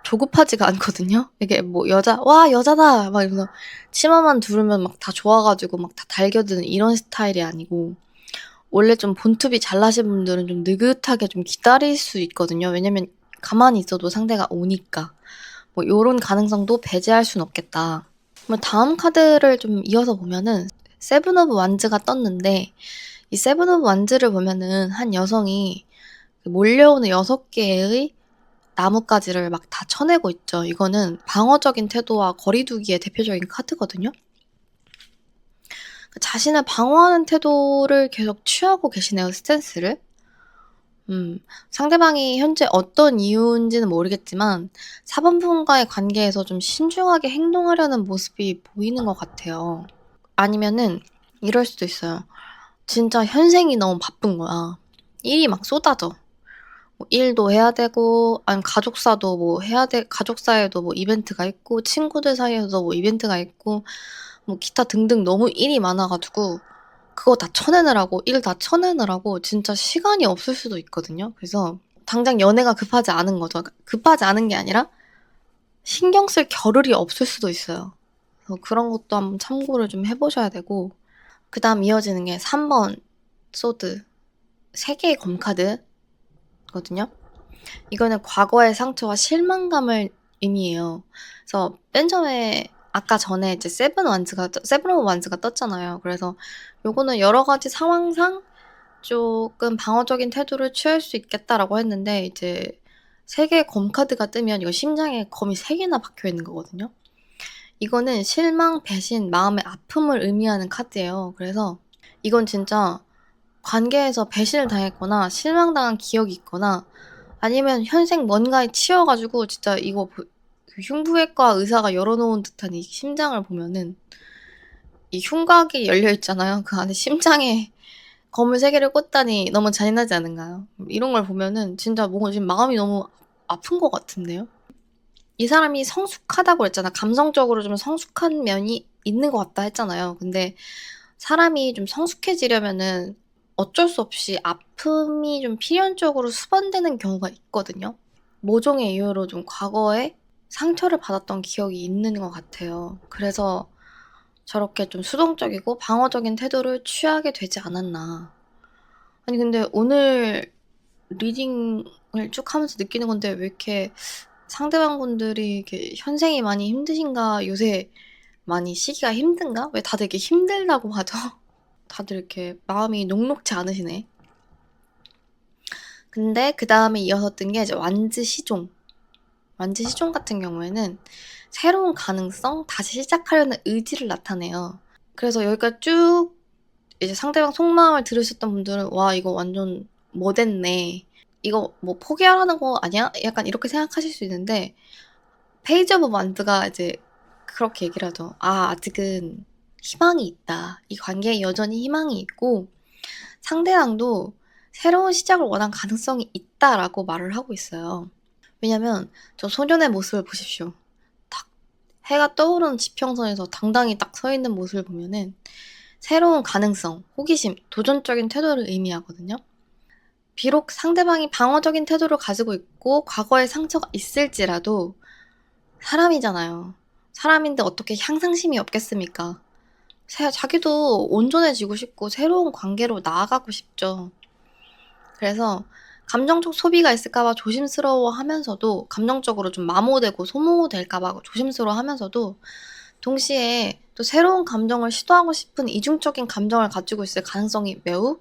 조급하지가 않거든요. 이게 뭐 와 여자다 막 이러면서 치마만 두르면 막 다 좋아가지고 막 다 달겨드는 이런 스타일이 아니고 원래 좀 본투비 잘나신 분들은 좀 느긋하게 좀 기다릴 수 있거든요. 왜냐면 가만히 있어도 상대가 오니까 뭐 요런 가능성도 배제할 순 없겠다. 뭐 다음 카드를 좀 이어서 보면은 세븐 오브 완즈가 떴는데 이 세븐 오브 완즈를 보면은 한 여성이 몰려오는 6개의 나뭇가지를 막 다 쳐내고 있죠. 이거는 방어적인 태도와 거리두기의 대표적인 카드거든요. 자신을 방어하는 태도를 계속 취하고 계시네요, 스탠스를. 상대방이 현재 어떤 이유인지는 모르겠지만 4번 분과의 관계에서 좀 신중하게 행동하려는 모습이 보이는 것 같아요. 아니면은 이럴 수도 있어요. 진짜 현생이 너무 바쁜 거야. 일이 막 쏟아져. 뭐 일도 해야 되고 아니면 가족사도 뭐 해야 돼 가족사에도 뭐 이벤트가 있고 친구들 사이에서도 뭐 이벤트가 있고 뭐 기타 등등 너무 일이 많아 가지고 그거 다 쳐내느라고 일 다 쳐내느라고 진짜 시간이 없을 수도 있거든요. 그래서 당장 연애가 급하지 않은 거죠. 급하지 않은 게 아니라 신경 쓸 겨를이 없을 수도 있어요. 그래서 그런 것도 한번 참고를 좀 해 보셔야 되고 그다음 이어지는 게 3번 소드 3개의 검 카드거든요. 이거는 과거의 상처와 실망감을 의미예요. 그래서 맨 처음에 아까 전에 이제 세븐 오브 완즈가 떴잖아요. 그래서 요거는 여러 가지 상황상 조금 방어적인 태도를 취할 수 있겠다라고 했는데 이제 3개의 검 카드가 뜨면 이거 심장에 검이 3개나 박혀 있는 거거든요. 이거는 실망, 배신, 마음의 아픔을 의미하는 카드예요. 그래서 이건 진짜 관계에서 배신을 당했거나 실망당한 기억이 있거나 아니면 현생 뭔가에 치여 가지고 진짜 이거 그 흉부외과 의사가 열어 놓은 듯한 이 심장을 보면은 이 흉곽이 열려 있잖아요. 그 안에 심장에 검을 3개를 꽂다니 너무 잔인하지 않은가요? 이런 걸 보면은 진짜 뭔가 지금 마음이 너무 아픈 것 같은데요. 이 사람이 성숙하다고 했잖아. 감성적으로 좀 성숙한 면이 있는 것 같다 했잖아요. 근데 사람이 좀 성숙해지려면은 어쩔 수 없이 아픔이 좀 필연적으로 수반되는 경우가 있거든요. 모종의 이유로 좀 과거에 상처를 받았던 기억이 있는 것 같아요. 그래서 저렇게 좀 수동적이고 방어적인 태도를 취하게 되지 않았나. 아니 근데 오늘 리딩을 쭉 하면서 느끼는 건데 왜 이렇게 상대방분들이 이렇게 현생이 많이 힘드신가, 요새 많이 시기가 힘든가? 왜 다들 이렇게 힘들다고 하죠? 다들 이렇게 마음이 녹록지 않으시네. 근데 그 다음에 이어서 뜬 게 이제 완즈 시종. 완즈 시종 같은 경우에는 새로운 가능성, 다시 시작하려는 의지를 나타내요. 그래서 여기까지 쭉 이제 상대방 속마음을 들으셨던 분들은 와 이거 완전 뭐됐네. 이거 뭐 포기하라는 거 아니야? 약간 이렇게 생각하실 수 있는데 페이지 오브 완드가 이제 그렇게 얘기를 하죠. 아직은 희망이 있다. 이 관계에 여전히 희망이 있고 상대방도 새로운 시작을 원한 가능성이 있다라고 말을 하고 있어요. 왜냐면 저 소년의 모습을 보십시오. 딱 해가 떠오르는 지평선에서 당당히 딱 서 있는 모습을 보면은 새로운 가능성, 호기심, 도전적인 태도를 의미하거든요. 비록 상대방이 방어적인 태도를 가지고 있고 과거에 상처가 있을지라도 사람이잖아요. 사람인데 어떻게 향상심이 없겠습니까? 자기도 온전해지고 싶고 새로운 관계로 나아가고 싶죠. 그래서 감정적 소비가 있을까봐 조심스러워 하면서도 감정적으로 좀 마모되고 소모될까봐 조심스러워 하면서도 동시에 또 새로운 감정을 시도하고 싶은 이중적인 감정을 가지고 있을 가능성이 매우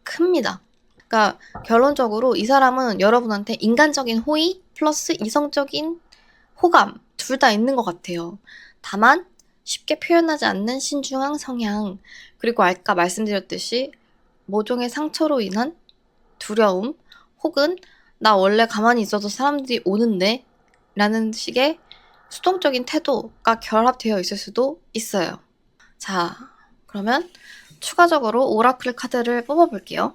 큽니다. 그러니까 결론적으로 이 사람은 여러분한테 인간적인 호의 플러스 이성적인 호감 둘 다 있는 것 같아요. 다만 쉽게 표현하지 않는 신중한 성향 그리고 아까 말씀드렸듯이 모종의 상처로 인한 두려움 혹은 나 원래 가만히 있어도 사람들이 오는데 라는 식의 수동적인 태도가 결합되어 있을 수도 있어요. 자, 그러면 추가적으로 오라클 카드를 뽑아볼게요.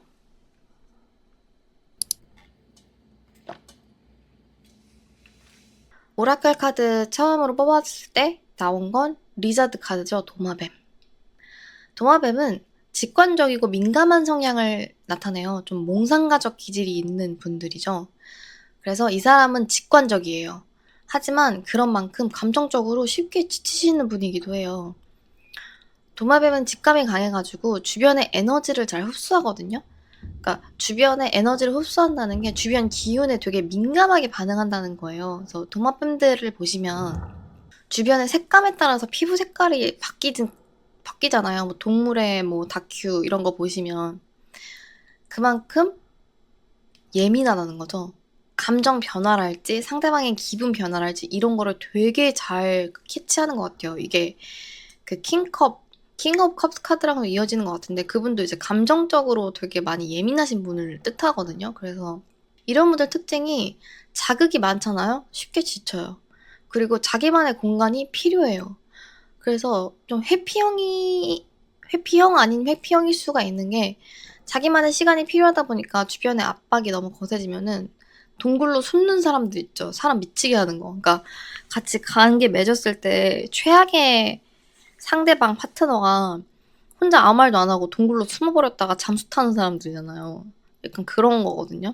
오라클 카드 처음으로 뽑았을 때 나온 건 리자드 카드죠. 도마뱀. 도마뱀은 직관적이고 민감한 성향을 나타내요. 좀 몽상가적 기질이 있는 분들이죠. 그래서 이 사람은 직관적이에요. 하지만 그런 만큼 감정적으로 쉽게 지치시는 분이기도 해요. 도마뱀은 직감이 강해가지고 주변의 에너지를 잘 흡수하거든요. 그러니까 주변의 에너지를 흡수한다는 게 주변 기운에 되게 민감하게 반응한다는 거예요. 그래서 도마뱀들을 보시면 주변의 색감에 따라서 피부 색깔이 바뀌잖아요. 뭐 동물의 뭐 다큐 이런 거 보시면 그만큼 예민하다는 거죠. 감정 변화랄지 상대방의 기분 변화랄지 이런 거를 되게 잘 캐치하는 것 같아요. 이게 그 킹 오브 컵스 카드랑도 이어지는 것 같은데 그분도 이제 감정적으로 되게 많이 예민하신 분을 뜻하거든요. 그래서 이런 분들 특징이 자극이 많잖아요. 쉽게 지쳐요. 그리고 자기만의 공간이 필요해요. 그래서 좀 회피형 아닌 회피형일 수가 있는 게 자기만의 시간이 필요하다 보니까 주변의 압박이 너무 거세지면은 동굴로 숨는 사람들 있죠. 사람 미치게 하는 거. 그러니까 같이 관계 맺었을 때 최악의 상대방 파트너가 혼자 아무 말도 안 하고 동굴로 숨어버렸다가 잠수 타는 사람들이잖아요. 약간 그런 거거든요.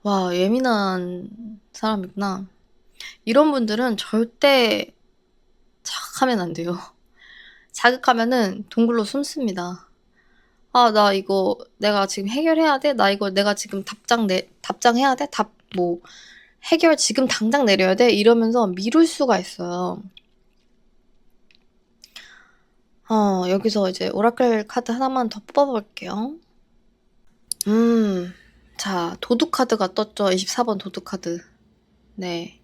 와, 예민한 사람이구나. 이런 분들은 절대 자극하면 안 돼요. 자극하면은 동굴로 숨습니다. 나 이거 내가 지금 해결해야 돼? 나 이거 내가 지금 답장해야 돼? 해결 지금 당장 내려야 돼? 이러면서 미룰 수가 있어요. 여기서 이제 오라클 카드 하나만 더 뽑아볼게요. 자, 도둑 카드가 떴죠. 24번 도둑 카드. 네.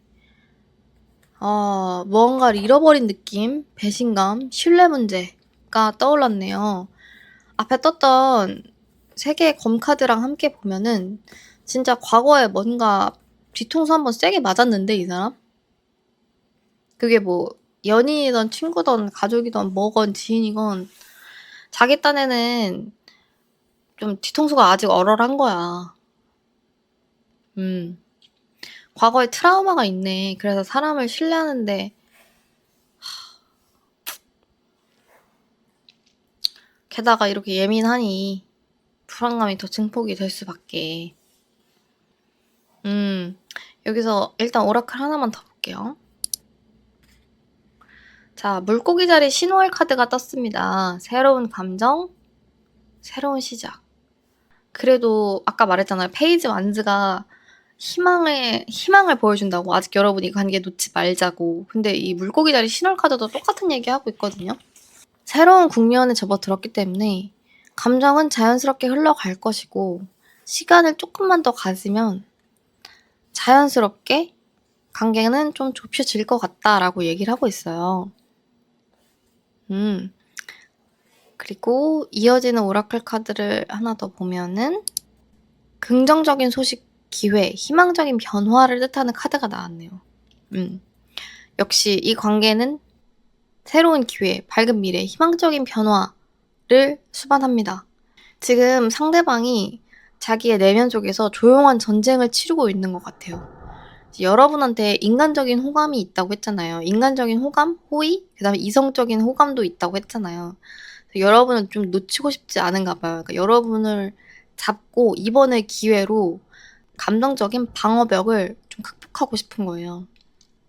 무언가를 잃어버린 느낌, 배신감, 신뢰 문제가 떠올랐네요. 앞에 떴던 3개의 검 카드랑 함께 보면은 진짜 과거에 뭔가 뒤통수 한번 세게 맞았는데, 이 사람? 그게 뭐 연인이든 친구든 가족이든 뭐건 지인이건 자기 딴에는 좀 뒤통수가 아직 얼얼한 거야. 과거에 트라우마가 있네. 그래서 사람을 신뢰하는데 게다가 이렇게 예민하니 불안감이 더 증폭이 될 수밖에. 여기서 일단 오라클 하나만 더 볼게요. 자, 물고기 자리 신호할 카드가 떴습니다. 새로운 감정, 새로운 시작. 그래도 아까 말했잖아요. 페이지 완즈가 희망을 보여준다고. 아직 여러분이 관계 놓지 말자고. 근데 이 물고기 자리 신호할 카드도 똑같은 얘기 하고 있거든요. 새로운 국면에 접어들었기 때문에 감정은 자연스럽게 흘러갈 것이고 시간을 조금만 더 가지면 자연스럽게 관계는 좀 좁혀질 것 같다라고 얘기를 하고 있어요. 그리고 이어지는 오라클 카드를 하나 더 보면은 긍정적인 소식, 기회, 희망적인 변화를 뜻하는 카드가 나왔네요. 역시 이 관계는 새로운 기회, 밝은 미래, 희망적인 변화를 수반합니다. 지금 상대방이 자기의 내면 속에서 조용한 전쟁을 치르고 있는 것 같아요. 여러분한테 인간적인 호감이 있다고 했잖아요. 인간적인 호감, 호의, 그 다음에 이성적인 호감도 있다고 했잖아요. 여러분은 좀 놓치고 싶지 않은가 봐요. 그러니까 여러분을 잡고 이번의 기회로 감정적인 방어벽을 좀 극복하고 싶은 거예요.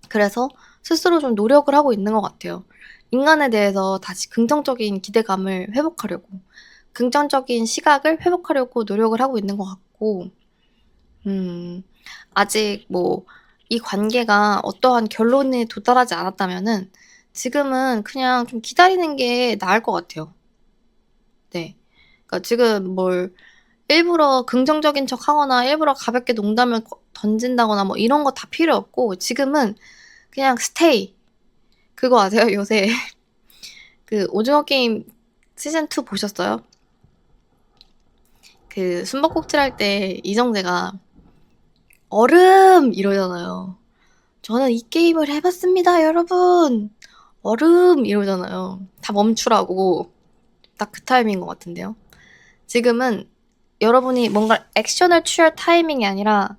그래서 스스로 좀 노력을 하고 있는 것 같아요. 인간에 대해서 다시 긍정적인 기대감을 회복하려고, 긍정적인 시각을 회복하려고 노력을 하고 있는 것 같고, 아직 뭐 이 관계가 어떠한 결론에 도달하지 않았다면은 지금은 그냥 좀 기다리는 게 나을 것 같아요. 네. 그러니까 지금 뭘 일부러 긍정적인 척 하거나 일부러 가볍게 농담을 던진다거나 뭐 이런 거 다 필요 없고 지금은 그냥 스테이. 그거 아세요? 요새 그 오징어 게임 시즌 2 보셨어요? 그 숨바꼭질 할 때 이정재가 얼음 이러잖아요. 저는 이 게임을 해봤습니다, 여러분. 얼음 이러잖아요. 다 멈추라고. 딱 그 타이밍인 것 같은데요. 지금은 여러분이 뭔가 액션을 취할 타이밍이 아니라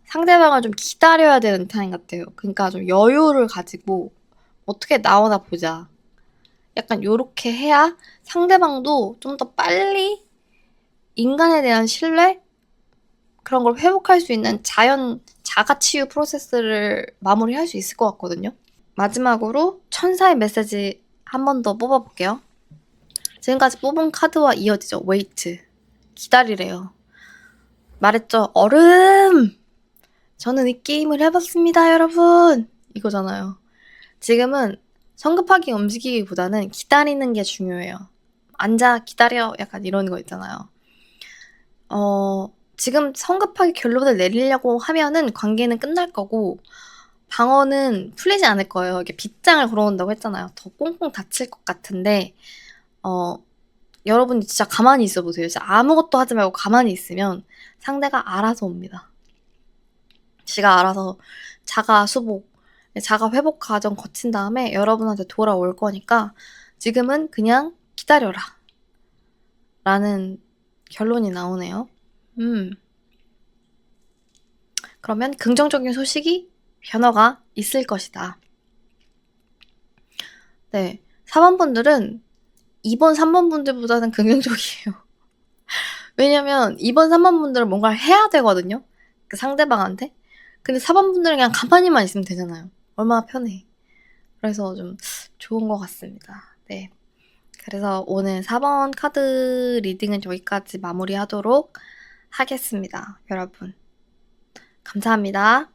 상대방을 좀 기다려야 되는 타임 같아요. 그러니까 좀 여유를 가지고 어떻게 나오나 보자. 약간 요렇게 해야 상대방도 좀 더 빨리 인간에 대한 신뢰? 그런 걸 회복할 수 있는 자가치유 프로세스를 마무리할 수 있을 것 같거든요. 마지막으로 천사의 메시지 한 번 더 뽑아볼게요. 지금까지 뽑은 카드와 이어지죠. 웨이트. 기다리래요. 말했죠. 얼음! 저는 이 게임을 해봤습니다, 여러분! 이거잖아요. 지금은 성급하게 움직이기보다는 기다리는 게 중요해요. 앉아, 기다려. 약간 이런 거 있잖아요. 지금 성급하게 결론을 내리려고 하면은 관계는 끝날 거고, 방어는 풀리지 않을 거예요. 이게 빗장을 걸어온다고 했잖아요. 더 꽁꽁 닫힐 것 같은데, 여러분이 진짜 가만히 있어 보세요. 진짜 아무것도 하지 말고 가만히 있으면 상대가 알아서 옵니다. 지가 알아서 자가 수복, 자가 회복 과정 거친 다음에 여러분한테 돌아올 거니까 지금은 그냥 기다려라. 라는 결론이 나오네요. 그러면 긍정적인 소식이 변화가 있을 것이다. 네. 4번 분들은 2번, 3번 분들보다는 긍정적이에요. 왜냐면 2번, 3번 분들은 뭔가를 해야 되거든요. 그 상대방한테. 근데 4번 분들은 그냥 가만히만 있으면 되잖아요. 얼마나 편해. 그래서 좀 좋은 것 같습니다. 네. 그래서 오늘 4번 카드 리딩은 여기까지 마무리하도록 하겠습니다. 여러분. 감사합니다.